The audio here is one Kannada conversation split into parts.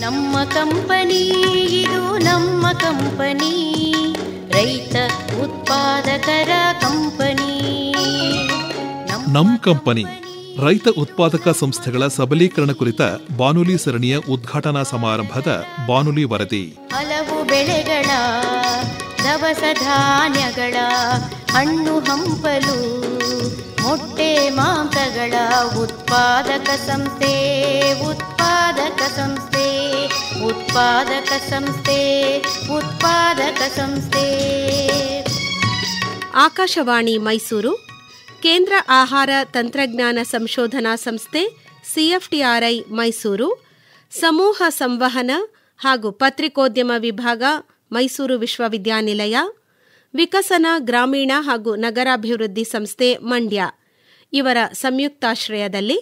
ನಮ್ಮ ಕಂಪನಿ, ಇದು ನಮ್ಮ ಕಂಪನಿ, ರೈತ ಉತ್ಪಾದಕರ ಕಂಪನಿ. ನಮ್ ಕಂಪನಿ ರೈತ ಉತ್ಪಾದಕ ಸಂಸ್ಥೆಗಳ ಸಬಲೀಕರಣ ಕುರಿತ ಬಾನುಲಿ ಸರಣಿಯ ಉದ್ಘಾಟನಾ ಸಮಾರಂಭದ ಬಾನುಲಿ ವರದಿ. ಹಲವು ಬೆಳೆಗಳ, ದವಸ ಧಾನ್ಯಗಳ, ಹಣ್ಣು ಹಂಪಲು, ಮೊಟ್ಟೆ ಮಾಂಸಗಳ ಉತ್ಪಾದಕ ಸಂಸ್ಥೆ, ಉತ್ಪಾದಕ ಸಂಸ್ಥೆ, ಉತ್ಪಾದಕ ಸಂಸ್ಥೆ, ಉತ್ಪಾದಕ ಸಂಸ್ಥೆ. ಆಕಾಶವಾಣಿ ಮೈಸೂರು, ಕೇಂದ್ರ ಆಹಾರ ತಂತ್ರಜ್ಞಾನ ಸಂಶೋಧನಾ ಸಂಸ್ಥೆ ಸಿಎಫ್ಟಿಆರ್ಐ ಮೈಸೂರು, ಸಮೂಹ ಸಂವಹನ ಹಾಗೂ ಪತ್ರಿಕೋದ್ಯಮ ವಿಭಾಗ ಮೈಸೂರು ವಿಶ್ವವಿದ್ಯಾನಿಲಯ, ವಿಕಸನ ಗ್ರಾಮೀಣ ಹಾಗೂ ನಗರಾಭಿವೃದ್ಧಿ ಸಂಸ್ಥೆ ಮಂಡ್ಯ ಇವರ ಸಂಯುಕ್ತಾಶ್ರಯದಲ್ಲಿ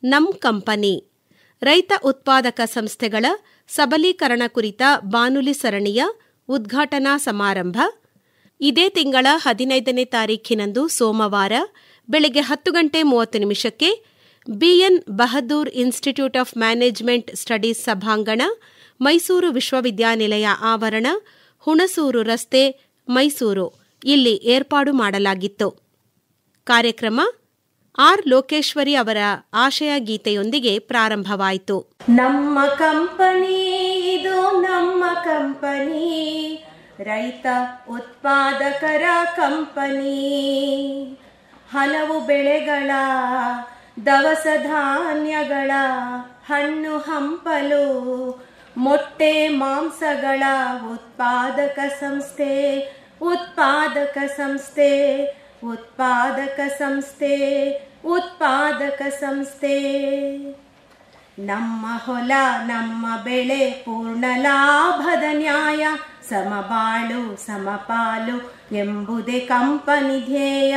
ನಮ್ ಕಂಪನಿ ರೈತ ಉತ್ಪಾದಕ ಸಂಸ್ಥೆಗಳ ಸಬಲೀಕರಣ ಕುರಿತ ಬಾನುಲಿ ಸರಣಿಯ ಉದ್ಘಾಟನಾ ಸಮಾರಂಭ ಇದೇ ತಿಂಗಳ 15ನೇ ತಾರೀಖಿನಂದು ಸೋಮವಾರ ಬೆಳಗ್ಗೆ 10:30 BN Bahadur institute of management studies ಸಭಾಂಗಣ, ಮೈಸೂರು ವಿಶ್ವವಿದ್ಯಾನಿಲಯ ಆವರಣ, ಹುಣಸೂರು ರಸ್ತೆ, ಮೈಸೂರು ಇಲ್ಲಿ ಏರ್ಪಾಡು ಮಾಡಲಾಗಿತ್ತು. ಕಾರ್ಯಕ್ರಮ ಆರ್ ಲೋಕೇಶ್ವರಿ ಅವರ ಆಶಯ ಗೀತೆಯೊಂದಿಗೆ ಪ್ರಾರಂಭವಾಯಿತು. ನಮ್ಮ ಕಂಪನಿ, ಇದು ನಮ್ಮ ಕಂಪನಿ, ರೈತ ಉತ್ಪಾದಕರ ಕಂಪನಿ. ಹಲವು ಬೆಳೆಗಳ, ದವಸ ಧಾನ್ಯಗಳ, ಹಣ್ಣು ಹಂಪಲು, ಮೊಟ್ಟೆ ಮಾಂಸಗಳ ಉತ್ಪಾದಕ ಸಂಸ್ಥೆ, ಉತ್ಪಾದಕ ಸಂಸ್ಥೆ, ಉತ್ಪಾದಕ ಸಂಸ್ಥೆ, ಉತ್ಪಾದಕ ಸಂಸ್ಥೆ. ನಮ್ಮ ಹೊಲ, ನಮ್ಮ ಬೆಳೆ, ಪೂರ್ಣ ಲಾಭದ ನ್ಯಾಯ, ಸಮಬಾಳು ಸಮಪಾಲು ಎಂಬುದೇ ಕಂಪನಿ ಧ್ಯೇಯ.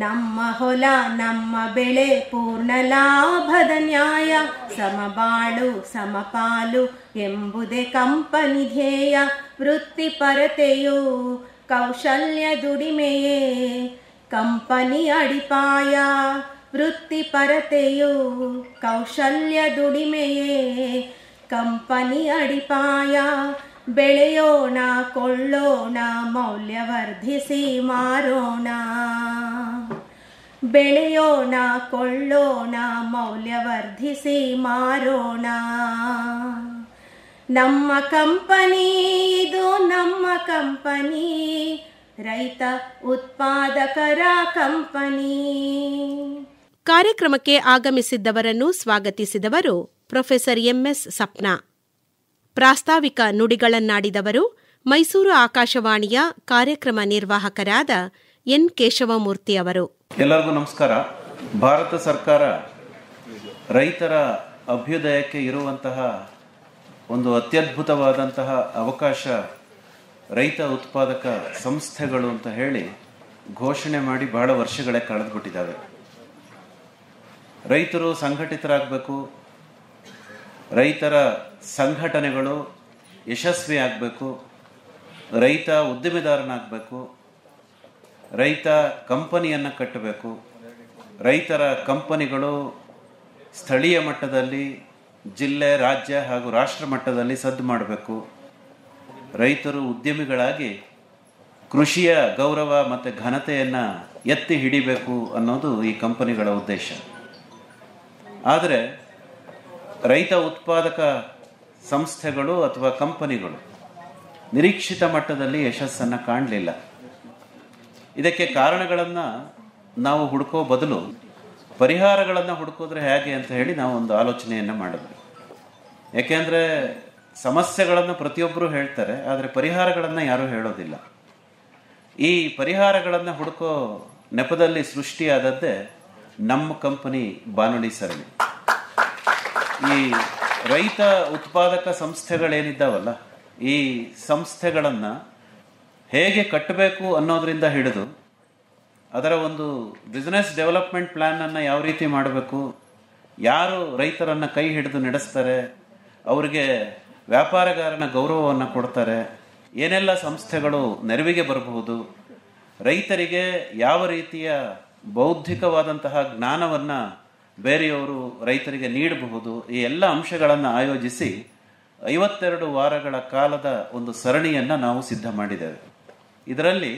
ನಮ್ಮ ಹೊಲ, ನಮ್ಮ ಬೆಳೆ, ಪೂರ್ಣ ಲಾಭದ ನ್ಯಾಯ, ಸಮಬಾಳು ಸಮಪಾಲು ಎಂಬುದೇ ಕಂಪನಿ ಧ್ಯೇಯ. ವೃತ್ತಿಪರತೆಯು ಕೌಶಲ್ಯ ದುಡಿಮೆಯೇ ಕಂಪನಿ ಅಡಿಪಾಯ. ವೃತ್ತಿಪರತೆಯು ಕೌಶಲ್ಯ ದುಡಿಮೆಯೇ ಕಂಪನಿ ಅಡಿಪಾಯ. ಬೆಳೆಯೋಣ, ಕೊಳ್ಳೋಣ, ಮೌಲ್ಯವರ್ಧಿಸಿ ಮಾರೋಣ. ಬೆಳೆಯೋಣ, ಕೊಳ್ಳೋಣ, ಮೌಲ್ಯವರ್ಧಿಸಿ ಮಾರೋಣ. ನಮ್ಮ ಕಂಪನಿ, ಇದು ನಮ್ಮ ಕಂಪನಿ, ರೈತ ಉತ್ಪಾದಕರ ಕಂಪನಿ. ಕಾರ್ಯಕ್ರಮಕ್ಕೆ ಆಗಮಿಸಿದ್ದವರನ್ನು ಸ್ವಾಗತಿಸಿದವರು ಪ್ರೊಫೆಸರ್ ಎಂಎಸ್ ಸಪ್ನಾ. ಪ್ರಾಸ್ತಾವಿಕ ನುಡಿಗಳನ್ನಾಡಿದವರು ಮೈಸೂರು ಆಕಾಶವಾಣಿಯ ಕಾರ್ಯಕ್ರಮ ನಿರ್ವಾಹಕರಾದ ಎನ್ ಕೇಶವಮೂರ್ತಿ ಅವರು. ಎಲ್ಲರಿಗೂ ನಮಸ್ಕಾರ. ಭಾರತ ಸರ್ಕಾರ ರೈತರ ಅಭ್ಯುದಯಕ್ಕೆ ಇರುವಂತಹ ಒಂದು ಅತ್ಯದ್ಭುತವಾದಂತಹ ಅವಕಾಶ ರೈತ ಉತ್ಪಾದಕ ಸಂಸ್ಥೆಗಳು ಅಂತ ಹೇಳಿ ಘೋಷಣೆ ಮಾಡಿ ಬಹಳ ವರ್ಷಗಳೇ ಕಳೆದುಬಿಟ್ಟಿದ್ದಾವೆ. ರೈತರು ಸಂಘಟಿತರಾಗಬೇಕು, ರೈತರ ಸಂಘಟನೆಗಳು ಯಶಸ್ವಿ ಆಗಬೇಕು, ರೈತ ಉದ್ದಿಮೆದಾರನಾಗಬೇಕು, ರೈತ ಕಂಪನಿಯನ್ನು ಕಟ್ಟಬೇಕು, ರೈತರ ಕಂಪನಿಗಳು ಸ್ಥಳೀಯ ಮಟ್ಟದಲ್ಲಿ, ಜಿಲ್ಲೆ, ರಾಜ್ಯ ಹಾಗೂ ರಾಷ್ಟ್ರ ಮಟ್ಟದಲ್ಲಿ ಸದ್ದು ಮಾಡಬೇಕು. ರೈತರು ಉದ್ಯಮಿಗಳಾಗಿ ಕೃಷಿಯ ಗೌರವ ಮತ್ತು ಘನತೆಯನ್ನು ಎತ್ತಿ ಹಿಡಿಬೇಕು ಅನ್ನೋದು ಈ ಕಂಪನಿಗಳ ಉದ್ದೇಶ. ಆದರೆ ರೈತ ಉತ್ಪಾದಕ ಸಂಸ್ಥೆಗಳು ಅಥವಾ ಕಂಪನಿಗಳು ನಿರೀಕ್ಷಿತ ಮಟ್ಟದಲ್ಲಿ ಯಶಸ್ಸನ್ನು ಕಾಣಲಿಲ್ಲ. ಇದಕ್ಕೆ ಕಾರಣಗಳನ್ನು ನಾವು ಹುಡುಕೋ ಬದಲು ಪರಿಹಾರಗಳನ್ನು ಹುಡುಕೋದ್ರೆ ಹೇಗೆ ಅಂತ ಹೇಳಿ ನಾವು ಒಂದು ಆಲೋಚನೆಯನ್ನು ಮಾಡಿದ್ವಿ. ಯಾಕೆಂದರೆ ಸಮಸ್ಯೆಗಳನ್ನು ಪ್ರತಿಯೊಬ್ಬರು ಹೇಳ್ತಾರೆ, ಆದರೆ ಪರಿಹಾರಗಳನ್ನು ಯಾರೂ ಹೇಳೋದಿಲ್ಲ. ಈ ಪರಿಹಾರಗಳನ್ನು ಹುಡುಕೋ ನೆಪದಲ್ಲಿ ಸೃಷ್ಟಿಯಾದದ್ದೇ ನಮ್ಮ ಕಂಪನಿ ಬಾನುಲಿ ಸರಣಿ. ಈ ರೈತ ಉತ್ಪಾದಕ ಸಂಸ್ಥೆಗಳೇನಿದ್ದಾವಲ್ಲ, ಈ ಸಂಸ್ಥೆಗಳನ್ನು ಹೇಗೆ ಕಟ್ಟಬೇಕು ಅನ್ನೋದರಿಂದ ಹಿಡಿದು ಅದರ ಒಂದು ಬಿಸ್ನೆಸ್ ಡೆವಲಪ್ಮೆಂಟ್ ಪ್ಲ್ಯಾನನ್ನು ಯಾವ ರೀತಿ ಮಾಡಬೇಕು, ಯಾರು ರೈತರನ್ನು ಕೈ ಹಿಡಿದು ನಡೆಸ್ತಾರೆ, ಅವರಿಗೆ ವ್ಯಾಪಾರಗಾರನ ಗೌರವವನ್ನು ಕೊಡ್ತಾರೆ, ಏನೆಲ್ಲ ಸಂಸ್ಥೆಗಳು ನೆರವಿಗೆ ಬರಬಹುದು, ರೈತರಿಗೆ ಯಾವ ರೀತಿಯ ಬೌದ್ಧಿಕವಾದಂತಹ ಜ್ಞಾನವನ್ನು ಬೇರೆಯವರು ರೈತರಿಗೆ ನೀಡಬಹುದು, ಈ ಎಲ್ಲ ಅಂಶಗಳನ್ನು ಆಯೋಜಿಸಿ 52 ವಾರಗಳ ಕಾಲದ ಒಂದು ಸರಣಿಯನ್ನು ನಾವು ಸಿದ್ಧ ಮಾಡಿದ್ದೇವೆ. ಇದರಲ್ಲಿ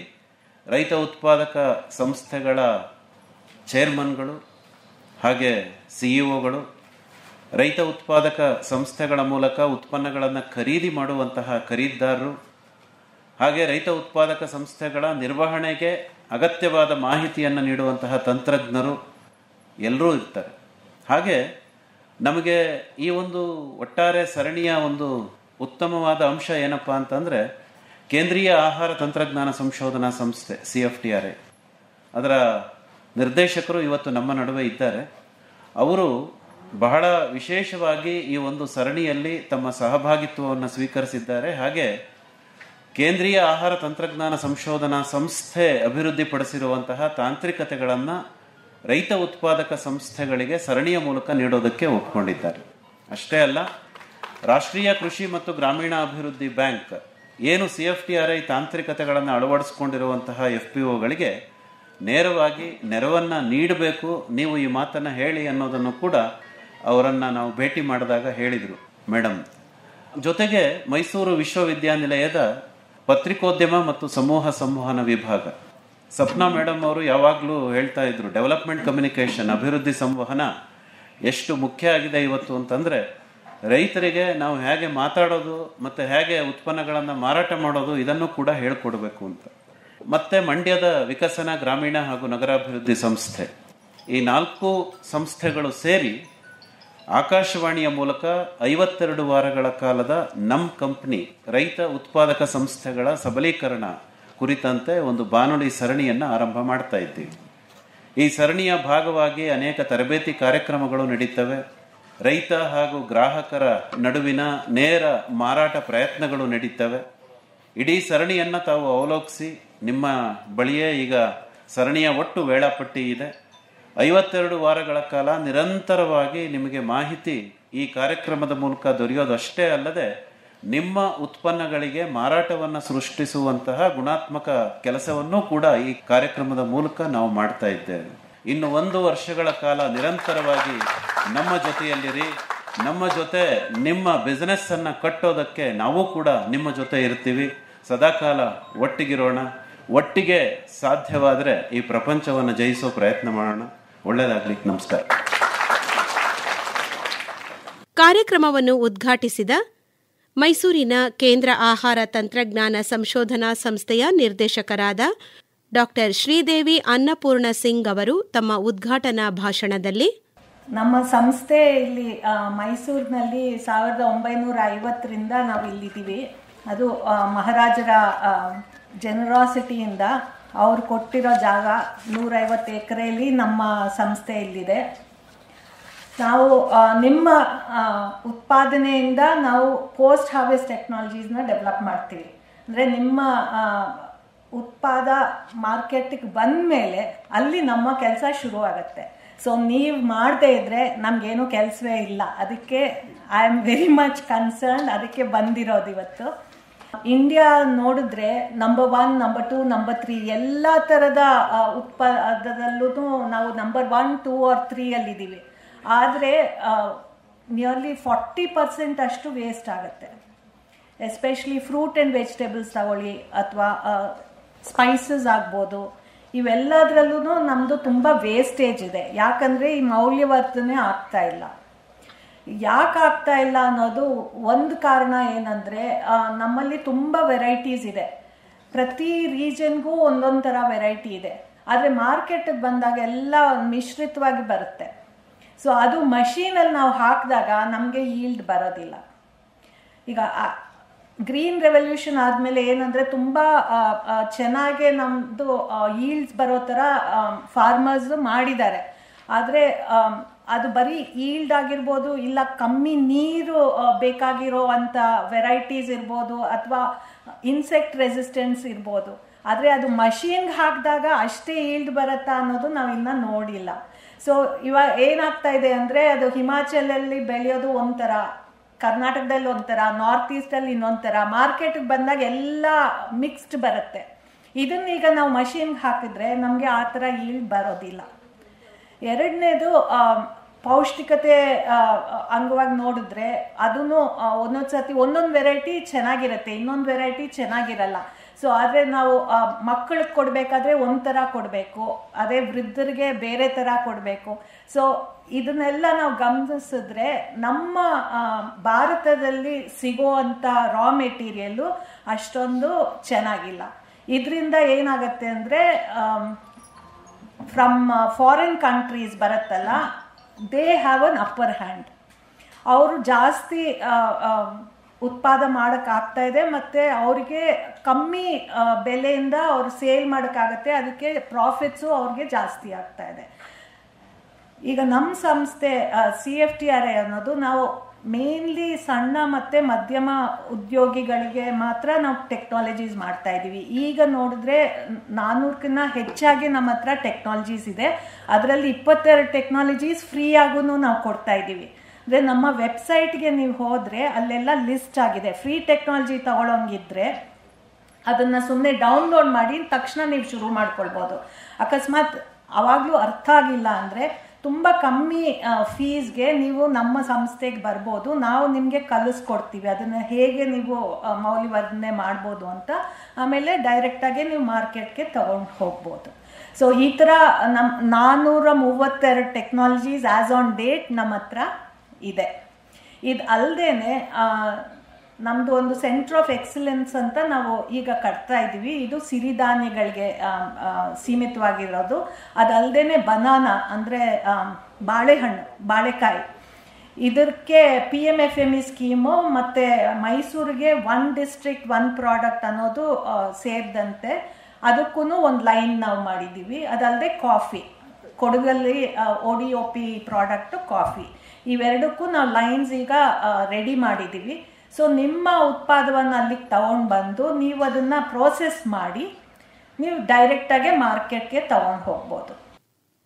ರೈತ ಉತ್ಪಾದಕ ಸಂಸ್ಥೆಗಳ ಚೇರ್ಮನ್ಗಳು, ಹಾಗೆ ಸಿಇಒಗಳು, ರೈತ ಉತ್ಪಾದಕ ಸಂಸ್ಥೆಗಳ ಮೂಲಕ ಉತ್ಪನ್ನಗಳನ್ನು ಖರೀದಿ ಮಾಡುವಂತಹ ಖರೀದಿದಾರರು, ಹಾಗೆ ರೈತ ಉತ್ಪಾದಕ ಸಂಸ್ಥೆಗಳ ನಿರ್ವಹಣೆಗೆ ಅಗತ್ಯವಾದ ಮಾಹಿತಿಯನ್ನು ನೀಡುವಂತಹ ತಂತ್ರಜ್ಞರು ಎಲ್ಲರೂ ಇರ್ತಾರೆ. ಹಾಗೆ ನಮಗೆ ಈ ಒಂದು ಒಟ್ಟಾರೆ ಸರಣಿಯ ಒಂದು ಉತ್ತಮವಾದ ಅಂಶ ಏನಪ್ಪ ಅಂತಂದರೆ, ಕೇಂದ್ರೀಯ ಆಹಾರ ತಂತ್ರಜ್ಞಾನ ಸಂಶೋಧನಾ ಸಂಸ್ಥೆ CFTRI ಅದರ ನಿರ್ದೇಶಕರು ಇವತ್ತು ನಮ್ಮ ನಡುವೆ ಇದ್ದಾರೆ. ಅವರು ಬಹಳ ವಿಶೇಷವಾಗಿ ಈ ಒಂದು ಸರಣಿಯಲ್ಲಿ ತಮ್ಮ ಸಹಭಾಗಿತ್ವವನ್ನು ಸ್ವೀಕರಿಸಿದ್ದಾರೆ. ಹಾಗೆ ಕೇಂದ್ರೀಯ ಆಹಾರ ತಂತ್ರಜ್ಞಾನ ಸಂಶೋಧನಾ ಸಂಸ್ಥೆ ಅಭಿವೃದ್ಧಿಪಡಿಸಿರುವಂತಹ ತಾಂತ್ರಿಕತೆಗಳನ್ನು ರೈತ ಉತ್ಪಾದಕ ಸಂಸ್ಥೆಗಳಿಗೆ ಸರಣಿಯ ಮೂಲಕ ನೀಡೋದಕ್ಕೆ ಒಪ್ಪಿಕೊಂಡಿದ್ದಾರೆ. ಅಷ್ಟೇ ಅಲ್ಲ, ರಾಷ್ಟ್ರೀಯ ಕೃಷಿ ಮತ್ತು ಗ್ರಾಮೀಣ ಅಭಿವೃದ್ಧಿ ಬ್ಯಾಂಕ್ ಏನು CFTRI ತಾಂತ್ರಿಕತೆಗಳನ್ನು ಅಳವಡಿಸಿಕೊಂಡಿರುವಂತಹ FPOಗಳಿಗೆ ನೇರವಾಗಿ ನೆರವನ್ನು ನೀಡಬೇಕು, ನೀವು ಈ ಮಾತನ್ನು ಹೇಳಿ ಅನ್ನೋದನ್ನು ಕೂಡ ಅವರನ್ನು ನಾವು ಭೇಟಿ ಮಾಡಿದಾಗ ಹೇಳಿದರು ಮೇಡಮ್. ಜೊತೆಗೆ ಮೈಸೂರು ವಿಶ್ವವಿದ್ಯಾನಿಲಯದ ಪತ್ರಿಕೋದ್ಯಮ ಮತ್ತು ಸಮೂಹ ಸಂವಹನ ವಿಭಾಗ ಸಪ್ನಾ ಮೇಡಮ್ ಅವರು ಯಾವಾಗಲೂ ಹೇಳ್ತಾ ಇದ್ರು, ಡೆವಲಪ್ಮೆಂಟ್ ಕಮ್ಯುನಿಕೇಷನ್, ಅಭಿವೃದ್ಧಿ ಸಂವಹನ ಎಷ್ಟು ಮುಖ್ಯ ಆಗಿದೆ ಇವತ್ತು ಅಂತಂದರೆ, ರೈತರಿಗೆ ನಾವು ಹೇಗೆ ಮಾತಾಡೋದು ಮತ್ತು ಹೇಗೆ ಉತ್ಪನ್ನಗಳನ್ನು ಮಾರಾಟ ಮಾಡೋದು ಇದನ್ನು ಕೂಡ ಹೇಳ್ಕೊಡ್ಬೇಕು ಅಂತ. ಮತ್ತು ಮಂಡ್ಯದ ವಿಕಸನ ಗ್ರಾಮೀಣ ಹಾಗೂ ನಗರಾಭಿವೃದ್ಧಿ ಸಂಸ್ಥೆ, ಈ 4 ಸಂಸ್ಥೆಗಳು ಸೇರಿ ಆಕಾಶವಾಣಿಯ ಮೂಲಕ 52 ವಾರಗಳ ಕಾಲದ ನಮ್ಮ ಕಂಪ್ನಿ ರೈತ ಉತ್ಪಾದಕ ಸಂಸ್ಥೆಗಳ ಸಬಲೀಕರಣ ಕುರಿತಂತೆ ಒಂದು ಬಾನುಲಿ ಸರಣಿಯನ್ನು ಆರಂಭ ಮಾಡ್ತಾ ಇದ್ದೀವಿ. ಈ ಸರಣಿಯ ಭಾಗವಾಗಿ ಅನೇಕ ತರಬೇತಿ ಕಾರ್ಯಕ್ರಮಗಳು ನಡೀತವೆ. ರೈತ ಹಾಗೂ ಗ್ರಾಹಕರ ನಡುವಿನ ನೇರ ಮಾರಾಟ ಪ್ರಯತ್ನಗಳು ನಡೀತವೆ. ಇಡೀ ಸರಣಿಯನ್ನು ತಾವು ಅವಲೋಕಿಸಿ, ನಿಮ್ಮ ಬಳಿಯೇ ಈಗ ಸರಣಿಯ ಒಟ್ಟು ವೇಳಾಪಟ್ಟಿ ಇದೆ. 52 ವಾರಗಳ ಕಾಲ ನಿರಂತರವಾಗಿ ನಿಮಗೆ ಮಾಹಿತಿ ಈ ಕಾರ್ಯಕ್ರಮದ ಮೂಲಕ ದೊರೆಯೋದಷ್ಟೇ ಅಲ್ಲದೆ, ನಿಮ್ಮ ಉತ್ಪನ್ನಗಳಿಗೆ ಮಾರಾಟವನ್ನು ಸೃಷ್ಟಿಸುವಂತಹ ಗುಣಾತ್ಮಕ ಕೆಲಸವನ್ನೂ ಕೂಡ ಈ ಕಾರ್ಯಕ್ರಮದ ಮೂಲಕ ನಾವು ಮಾಡ್ತಾ ಇದ್ದೇವೆ. ಇನ್ನು 1 ವರ್ಷಗಳ ಕಾಲ ನಿರಂತರವಾಗಿ ನಮ್ಮ ಜೊತೆಯಲ್ಲಿರಿ. ನಮ್ಮ ಜೊತೆ ನಿಮ್ಮ ಬಿಸ್ನೆಸ್ ಅನ್ನು ಕಟ್ಟೋದಕ್ಕೆ ನಾವು ಕೂಡ ನಿಮ್ಮ ಜೊತೆ ಇರ್ತೀವಿ. ಸದಾಕಾಲ ಒಟ್ಟಿಗಿರೋಣ. ಒಟ್ಟಿಗೆ ಸಾಧ್ಯವಾದರೆ ಈ ಪ್ರಪಂಚವನ್ನು ಜಯಿಸೋ ಪ್ರಯತ್ನ ಮಾಡೋಣ. ಒಳ್ಳೆಯದಾಗಲಿ. ನಮಸ್ಕಾರ. ಕಾರ್ಯಕ್ರಮವನ್ನು ಉದ್ಘಾಟಿಸಿದ ಮೈಸೂರಿನ ಕೇಂದ್ರ ಆಹಾರ ತಂತ್ರಜ್ಞಾನ ಸಂಶೋಧನಾ ಸಂಸ್ಥೆಯ ನಿರ್ದೇಶಕರಾದ ಡಾ. ಶ್ರೀದೇವಿ ಅನ್ನಪೂರ್ಣ ಸಿಂಗ್ ಅವರು ತಮ್ಮ ಉದ್ಘಾಟನಾ ಭಾಷಣದಲ್ಲಿ, ನಮ್ಮ ಸಂಸ್ಥೆ ಇಲ್ಲಿ ಮೈಸೂರಿನಲ್ಲಿ 1950ರಿಂದ ನಾವು ಇಲ್ಲಿದ್ದೀವಿ. ಅದು ಮಹಾರಾಜರ ಜನರಾಸಿಟಿಯಿಂದ ಅವ್ರು ಕೊಟ್ಟಿರೋ ಜಾಗ 150 ಎಕರೆಯಲ್ಲಿ ನಮ್ಮ ಸಂಸ್ಥೆ ಇಲ್ಲಿದೆ. ನಾವು ನಿಮ್ಮ ಉತ್ಪಾದನೆಯಿಂದ ನಾವು ಪೋಸ್ಟ್ ಹಾರ್ವೆಸ್ಟ್ ಟೆಕ್ನಾಲಜೀಸ್ನ ಡೆವಲಪ್ ಮಾಡ್ತೀವಿ. ಅಂದರೆ ನಿಮ್ಮ ಉತ್ಪಾದ ಮಾರ್ಕೆಟಿಗೆ ಬಂದ ಮೇಲೆ ಅಲ್ಲಿ ನಮ್ಮ ಕೆಲಸ ಶುರುವಾಗತ್ತೆ. ಸೊ ನೀವು ಮಾಡದೇ ಇದ್ದರೆ ನಮಗೇನು ಕೆಲಸವೇ ಇಲ್ಲ. ಅದಕ್ಕೆ I am very much concerned. ಅದಕ್ಕೆ ಬಂದಿರೋದು ಇವತ್ತು. ಇಂಡಿಯಾ ನೋಡಿದ್ರೆ ನಂಬರ್ 1, ನಂಬರ್ 2, ನಂಬರ್ 3 ಎಲ್ಲ ಥರದ ಉತ್ಪಾದದಲ್ಲೂ ನಾವು ನಂಬರ್ 1, 2 or 3 ಅಲ್ಲಿದ್ದೀವಿ. ಆದರೆ ನಿಯರ್ಲಿ 40% ಅಷ್ಟು ವೇಸ್ಟ್ ಆಗುತ್ತೆ. ಎಸ್ಪೆಷಲಿ ಫ್ರೂಟ್ ಆ್ಯಂಡ್ ವೆಜಿಟೇಬಲ್ಸ್ ತಗೊಳ್ಳಿ, ಅಥವಾ ಸ್ಪೈಸಸ್ ಆಗ್ಬೋದು. ಇವೆಲ್ಲದರಲ್ಲೂ ನಮ್ಮದು ತುಂಬ ವೇಸ್ಟೇಜ್ ಇದೆ. ಯಾಕಂದರೆ ಈ ಮೌಲ್ಯವರ್ಧನೆ ಆಗ್ತಾ ಇಲ್ಲ. ಯಾಕೆ ಆಗ್ತಾ ಇಲ್ಲ ಅನ್ನೋದು ಒಂದು ಕಾರಣ ಏನಂದರೆ, ನಮ್ಮಲ್ಲಿ ತುಂಬ ವೆರೈಟೀಸ್ ಇದೆ. ಪ್ರತಿ ರೀಜನ್ಗೂ ಒಂದೊಂದು ಥರ ವೆರೈಟಿ ಇದೆ. ಆದರೆ ಮಾರ್ಕೆಟಿಗೆ ಬಂದಾಗ ಎಲ್ಲ ಮಿಶ್ರಿತವಾಗಿ ಬರುತ್ತೆ. ಸೊ ಅದು ಮಷೀನಲ್ಲಿ ನಾವು ಹಾಕಿದಾಗ ನಮಗೆ ಈಲ್ಡ್ ಬರೋದಿಲ್ಲ. ಈಗ ಗ್ರೀನ್ ರೆವಲ್ಯೂಷನ್ ಆದಮೇಲೆ ಏನಂದರೆ ತುಂಬ ಚೆನ್ನಾಗೆ ನಮ್ಮದು ಈಲ್ಡ್ಸ್ ಬರೋ ಥರ ಫಾರ್ಮರ್ಸ್ ಮಾಡಿದ್ದಾರೆ. ಆದರೆ ಅದು ಬರೀ ಈಲ್ಡ್ ಆಗಿರ್ಬೋದು, ಇಲ್ಲ ಕಮ್ಮಿ ನೀರು ಬೇಕಾಗಿರೋ ಅಂಥ ವೆರೈಟೀಸ್ ಇರ್ಬೋದು, ಅಥವಾ ಇನ್ಸೆಕ್ಟ್ ರೆಸಿಸ್ಟೆನ್ಸ್ ಇರ್ಬೋದು. ಆದರೆ ಅದು ಮಷೀನ್ಗೆ ಹಾಕಿದಾಗ ಅಷ್ಟೇ ಈಲ್ಡ್ ಬರುತ್ತಾ ಅನ್ನೋದು ನಾವಿನ್ನೂ ನೋಡಿಲ್ಲ. ಸೊ ಇವಾಗ ಏನಾಗ್ತಾ ಇದೆ ಅಂದರೆ, ಅದು ಹಿಮಾಚಲಲ್ಲಿ ಬೆಳೆಯೋದು ಒಂಥರ, ಕರ್ನಾಟಕದಲ್ಲಿ ಒಂಥರ, ನಾರ್ತ್ ಈಸ್ಟಲ್ಲಿ ಇನ್ನೊಂಥರ, ಮಾರ್ಕೆಟಿಗೆ ಬಂದಾಗ ಎಲ್ಲ ಮಿಕ್ಸ್ಡ್ ಬರುತ್ತೆ. ಇದನ್ನೀಗ ನಾವು ಮಷೀನ್ಗೆ ಹಾಕಿದ್ರೆ ನಮಗೆ ಆ ಥರ ಈಲ್ಡ್ ಬರೋದಿಲ್ಲ. ಎರಡನೇದು ಪೌಷ್ಟಿಕತೆ ಅಂಗವಾಗಿ ನೋಡಿದ್ರೆ ಅದೂ ಒಂದೊಂದು ಸರ್ತಿ ಒಂದೊಂದು ವೆರೈಟಿ ಚೆನ್ನಾಗಿರುತ್ತೆ, ಇನ್ನೊಂದು ವೆರೈಟಿ ಚೆನ್ನಾಗಿರಲ್ಲ. ಸೊ ಆದರೆ ನಾವು ಮಕ್ಕಳಿಗೆ ಕೊಡಬೇಕಾದ್ರೆ ಒಂಥರ ಕೊಡಬೇಕು, ಅದೇ ವೃದ್ಧರಿಗೆ ಬೇರೆ ಥರ ಕೊಡಬೇಕು. ಸೊ ಇದನ್ನೆಲ್ಲ ನಾವು ಗಮನಿಸಿದ್ರೆ ನಮ್ಮ ಭಾರತದಲ್ಲಿ ಸಿಗೋವಂಥ ರಾ ಮೆಟೀರಿಯಲ್ಲು ಅಷ್ಟೊಂದು ಚೆನ್ನಾಗಿಲ್ಲ. ಇದರಿಂದ ಏನಾಗುತ್ತೆ ಅಂದರೆ ಫ್ರಮ್ ಫಾರಿನ್ ಕಂಟ್ರೀಸ್ ಬರುತ್ತಲ್ಲ, they have an upper hand. ಅವರು ಜಾಸ್ತಿ ಉತ್ಪಾದ ಮಾಡೋಕ್ಕಾಗ್ತಾ ಇದೆ, ಮತ್ತು ಅವರಿಗೆ ಕಮ್ಮಿ ಬೆಲೆಯಿಂದ ಅವರು ಸೇಲ್ ಮಾಡೋಕ್ಕಾಗತ್ತೆ, ಅದಕ್ಕೆ ಪ್ರಾಫಿಟ್ಸು ಅವ್ರಿಗೆ ಜಾಸ್ತಿ ಆಗ್ತಾ ಇದೆ. ಈಗ ನಮ್ಮ ಸಂಸ್ಥೆ CFTRI ಅನ್ನೋದು ನಾವು ಮೇನ್ಲಿ ಸಣ್ಣ ಮತ್ತು ಮಧ್ಯಮ ಉದ್ಯೋಗಿಗಳಿಗೆ ಮಾತ್ರ ನಾವು ಟೆಕ್ನಾಲಜೀಸ್ ಮಾಡ್ತಾ ಇದ್ದೀವಿ. ಈಗ ನೋಡಿದ್ರೆ 400ಕ್ಕಿಂತ ಹೆಚ್ಚಾಗಿ ನಮ್ಮ ಹತ್ರ ಟೆಕ್ನಾಲಜೀಸ್ ಇದೆ. ಅದರಲ್ಲಿ 22 ಟೆಕ್ನಾಲಜೀಸ್ ಫ್ರೀ ಆಗೂ ನಾವು ಕೊಡ್ತಾ ಇದ್ದೀವಿ. ಅಂದರೆ ನಮ್ಮ ವೆಬ್ಸೈಟ್ಗೆ ನೀವು ಹೋದರೆ ಅಲ್ಲೆಲ್ಲ ಲಿಸ್ಟ್ ಆಗಿದೆ. ಫ್ರೀ ಟೆಕ್ನಾಲಜಿ ತಗೊಳ್ಳೋಂಗಿದ್ರೆ ಅದನ್ನು ಸುಮ್ಮನೆ ಡೌನ್ಲೋಡ್ ಮಾಡಿ ತಕ್ಷಣ ನೀವು ಶುರು ಮಾಡ್ಕೊಳ್ಬೋದು. ಅಕಸ್ಮಾತ್ ಅವಾಗಲೂ ಅರ್ಥ ಆಗಿಲ್ಲ ಅಂದರೆ ತುಂಬ ಕಮ್ಮಿ ಫೀಸ್ಗೆ ನೀವು ನಮ್ಮ ಸಂಸ್ಥೆಗೆ ಬರ್ಬೋದು. ನಾವು ನಿಮಗೆ ಕಲಿಸ್ಕೊಡ್ತೀವಿ ಅದನ್ನು ಹೇಗೆ ನೀವು ಮೌಲ್ಯವರ್ಧನೆ ಮಾಡ್ಬೋದು ಅಂತ. ಆಮೇಲೆ ಡೈರೆಕ್ಟಾಗಿ ನೀವು ಮಾರ್ಕೆಟ್ಗೆ ತಗೊಂಡು ಹೋಗ್ಬೋದು. ಸೊ ಈ ಥರ ನಮ್ಮ 432 ಟೆಕ್ನಾಲಜೀಸ್ ಆ್ಯಸ್ ಆನ್ ಡೇಟ್ ನಮ್ಮ ಹತ್ರ ಇದೆ. ಇದು ಅಲ್ಲದೆ ನಮ್ಮದು ಒಂದು ಸೆಂಟರ್ ಆಫ್ ಎಕ್ಸಲೆನ್ಸ್ ಅಂತ ನಾವು ಈಗ ಕಟ್ತಾ ಇದ್ದೀವಿ. ಇದು ಸಿರಿಧಾನ್ಯಗಳಿಗೆ ಸೀಮಿತವಾಗಿರೋದು. ಅದಲ್ಲದೆ ಬನಾನಾ ಅಂದರೆ ಬಾಳೆಹಣ್ಣು, ಬಾಳೆಕಾಯಿ, ಇದಕ್ಕೆ PMFME ಸ್ಕೀಮು ಮತ್ತು ಮೈಸೂರಿಗೆ 1 ಡಿಸ್ಟ್ರಿಕ್ಟ್ 1 ಪ್ರಾಡಕ್ಟ್ ಅನ್ನೋದು ಸೇರಿದಂತೆ ಅದಕ್ಕೂ ಒಂದು ಲೈನ್ ನಾವು ಮಾಡಿದ್ದೀವಿ. ಅದಲ್ಲದೆ ಕಾಫಿ, ಕೊಡಗಲ್ಲಿ ODOP ಪ್ರಾಡಕ್ಟು ಕಾಫಿ, ಇವೆರಡಕ್ಕೂ ನಾವು ಲೈನ್ಸ್ ಈಗ ರೆಡಿ ಮಾಡಿದ್ದೀವಿ. ಸೊ ನಿಮ್ಮ ಉತ್ಪಾದವನ್ನು ಅಲ್ಲಿಗೆ ತಗೊಂಡು ಬಂದು ನೀವು ಅದನ್ನು ಪ್ರೋಸೆಸ್ ಮಾಡಿ ನೀವು ಡೈರೆಕ್ಟಾಗಿ ಮಾರ್ಕೆಟ್ಗೆ ತಗೊಂಡು ಹೋಗ್ಬೋದು.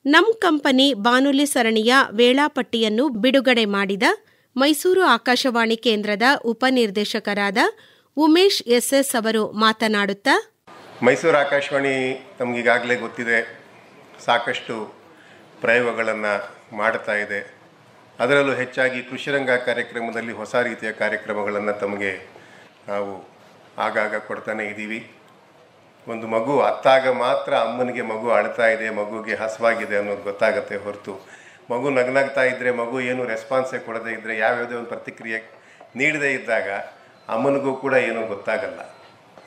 ನಮ್ಮ ಕಂಪನಿ ಬಾನುಲಿ ಸರಣಿಯ ವೇಳಾಪಟ್ಟಿಯನ್ನು ಬಿಡುಗಡೆ ಮಾಡಿದ ಮೈಸೂರು ಆಕಾಶವಾಣಿ ಕೇಂದ್ರದ ಉಪನಿರ್ದೇಶಕರಾದ ಉಮೇಶ್ SS ಅವರು ಮಾತನಾಡುತ್ತಾ, ಮೈಸೂರು ಆಕಾಶವಾಣಿ ನಮಗೀಗಾಗಲೇ ಗೊತ್ತಿದೆ, ಸಾಕಷ್ಟು ಪ್ರಯೋಗಗಳನ್ನು ಮಾಡ್ತಾ ಇದೆ. ಅದರಲ್ಲೂ ಹೆಚ್ಚಾಗಿ ಕೃಷಿರಂಗ ಕಾರ್ಯಕ್ರಮದಲ್ಲಿ ಹೊಸ ರೀತಿಯ ಕಾರ್ಯಕ್ರಮಗಳನ್ನು ತಮಗೆ ನಾವು ಆಗಾಗ ಕೊಡ್ತಾನೆ ಇದ್ದೀವಿ. ಒಂದು ಮಗು ಅತ್ತಾಗ ಮಾತ್ರ ಅಮ್ಮನಿಗೆ ಮಗು ಅಳ್ತಾ ಇದೆ, ಮಗುಗೆ ಹಸುವಾಗಿದೆ ಅನ್ನೋದು ಗೊತ್ತಾಗುತ್ತೆ ಹೊರತು ಮಗು ನಗ್ನಾಗ್ತಾ ಇದ್ದರೆ, ಮಗು ಏನು ರೆಸ್ಪಾನ್ಸೇ ಕೊಡದೇ ಇದ್ದರೆ, ಯಾವ್ಯಾವುದೇ ಒಂದು ಪ್ರತಿಕ್ರಿಯೆ ನೀಡದೇ ಇದ್ದಾಗ ಅಮ್ಮನಿಗೂ ಕೂಡ ಏನೂ ಗೊತ್ತಾಗಲ್ಲ.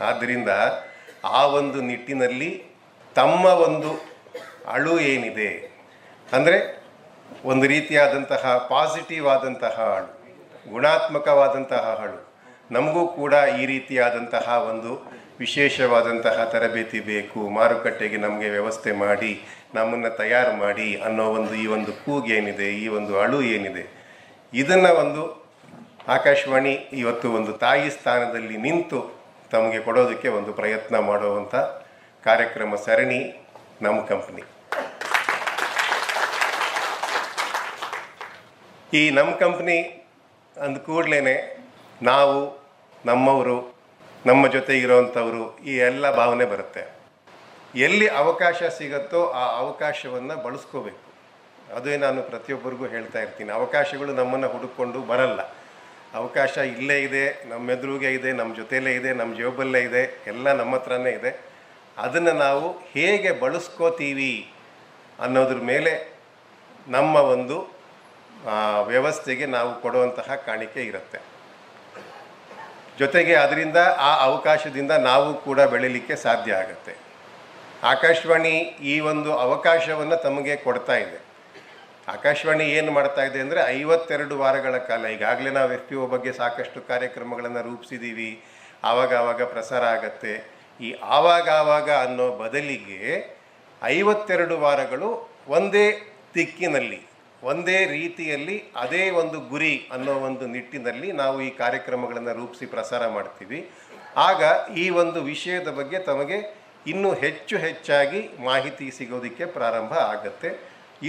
ಆದ್ದರಿಂದ ಆ ಒಂದು ನಿಟ್ಟಿನಲ್ಲಿ ತಮ್ಮ ಒಂದು ಅಳು ಏನಿದೆ ಅಂದರೆ ಒಂದು ರೀತಿಯಾದಂತಹ ಪಾಸಿಟಿವ್ ಆದಂತಹ ಅಳು, ಗುಣಾತ್ಮಕವಾದಂತಹ ಅಳು, ನಮಗೂ ಕೂಡ ಈ ರೀತಿಯಾದಂತಹ ಒಂದು ವಿಶೇಷವಾದಂತಹ ತರಬೇತಿ ಬೇಕು, ಮಾರುಕಟ್ಟೆಗೆ ನಮಗೆ ವ್ಯವಸ್ಥೆ ಮಾಡಿ ನಮ್ಮನ್ನು ತಯಾರು ಮಾಡಿ ಅನ್ನೋ ಒಂದು ಈ ಒಂದು ಕೂಗೇನಿದೆ, ಈ ಒಂದು ಅಳು ಏನಿದೆ, ಇದನ್ನು ಒಂದು ಆಕಾಶವಾಣಿ ಇವತ್ತು ಒಂದು ತಾಯಿ ಸ್ಥಾನದಲ್ಲಿ ನಿಂತು ತಮಗೆ ಕೊಡೋದಕ್ಕೆ ಒಂದು ಪ್ರಯತ್ನ ಮಾಡುವಂಥ ಕಾರ್ಯಕ್ರಮ ಸರಣಿ ನಮ್ಮ ಕಂಪ್ನಿ. ಈ ನಮ್ಮ ಕಂಪ್ನಿ ಅಂದ ಕೂಡಲೇ ನಾವು, ನಮ್ಮವರು, ನಮ್ಮ ಜೊತೆ ಇರೋವಂಥವರು, ಈ ಎಲ್ಲ ಭಾವನೆ ಬರುತ್ತೆ. ಎಲ್ಲಿ ಅವಕಾಶ ಸಿಗುತ್ತೋ ಆ ಅವಕಾಶವನ್ನು ಬಳಸ್ಕೋಬೇಕು. ಅದೇ ನಾನು ಪ್ರತಿಯೊಬ್ಬರಿಗೂ ಹೇಳ್ತಾ ಇರ್ತೀನಿ, ಅವಕಾಶಗಳು ನಮ್ಮನ್ನು ಹುಡುಕೊಂಡು ಬರಲ್ಲ. ಅವಕಾಶ ಇಲ್ಲೇ ಇದೆ, ನಮ್ಮ ಎದುರಿಗೆ ಇದೆ, ನಮ್ಮ ಜೊತೆಯಲ್ಲೇ ಇದೆ, ನಮ್ಮ ಜೇಬಲ್ಲೇ ಇದೆ, ಎಲ್ಲ ನಮ್ಮ ಹತ್ರನೇ ಇದೆ. ಅದನ್ನು ನಾವು ಹೇಗೆ ಬಳಸ್ಕೋತೀವಿ ಅನ್ನೋದ್ರ ಮೇಲೆ ನಮ್ಮ ಒಂದು ವ್ಯವಸ್ಥೆಗೆ ನಾವು ಕೊಡುವಂತಹ ಕಾಣಿಕೆ ಇರುತ್ತೆ. ಜೊತೆಗೆ ಅದರಿಂದ ಆ ಅವಕಾಶದಿಂದ ನಾವು ಕೂಡ ಬೆಳೀಲಿಕ್ಕೆ ಸಾಧ್ಯ ಆಗುತ್ತೆ. ಆಕಾಶವಾಣಿ ಈ ಒಂದು ಅವಕಾಶವನ್ನು ತಮಗೆ ಕೊಡ್ತಾ ಇದೆ. ಆಕಾಶವಾಣಿ ಏನು ಮಾಡ್ತಾ ಇದೆ ಅಂದರೆ 52 ವಾರಗಳ ಕಾಲ, ಈಗಾಗಲೇ ನಾವು FPO ಬಗ್ಗೆ ಸಾಕಷ್ಟು ಕಾರ್ಯಕ್ರಮಗಳನ್ನು ರೂಪಿಸಿದ್ದೀವಿ, ಆವಾಗ ಪ್ರಸಾರ ಆಗತ್ತೆ. ಈ ಆವಾಗ ಅನ್ನೋ ಬದಲಿಗೆ 52 ವಾರಗಳು ಒಂದೇ ದಿಕ್ಕಿನಲ್ಲಿ, ಒಂದೇ ರೀತಿಯಲ್ಲಿ, ಅದೇ ಒಂದು ಗುರಿ ಅನ್ನೋ ಒಂದು ನಿಟ್ಟಿನಲ್ಲಿ ನಾವು ಈ ಕಾರ್ಯಕ್ರಮಗಳನ್ನು ರೂಪಿಸಿ ಪ್ರಸಾರ ಮಾಡ್ತೀವಿ. ಆಗ ಈ ಒಂದು ವಿಷಯದ ಬಗ್ಗೆ ತಮಗೆ ಇನ್ನೂ ಹೆಚ್ಚಾಗಿ ಮಾಹಿತಿ ಸಿಗೋದಕ್ಕೆ ಪ್ರಾರಂಭ ಆಗುತ್ತೆ,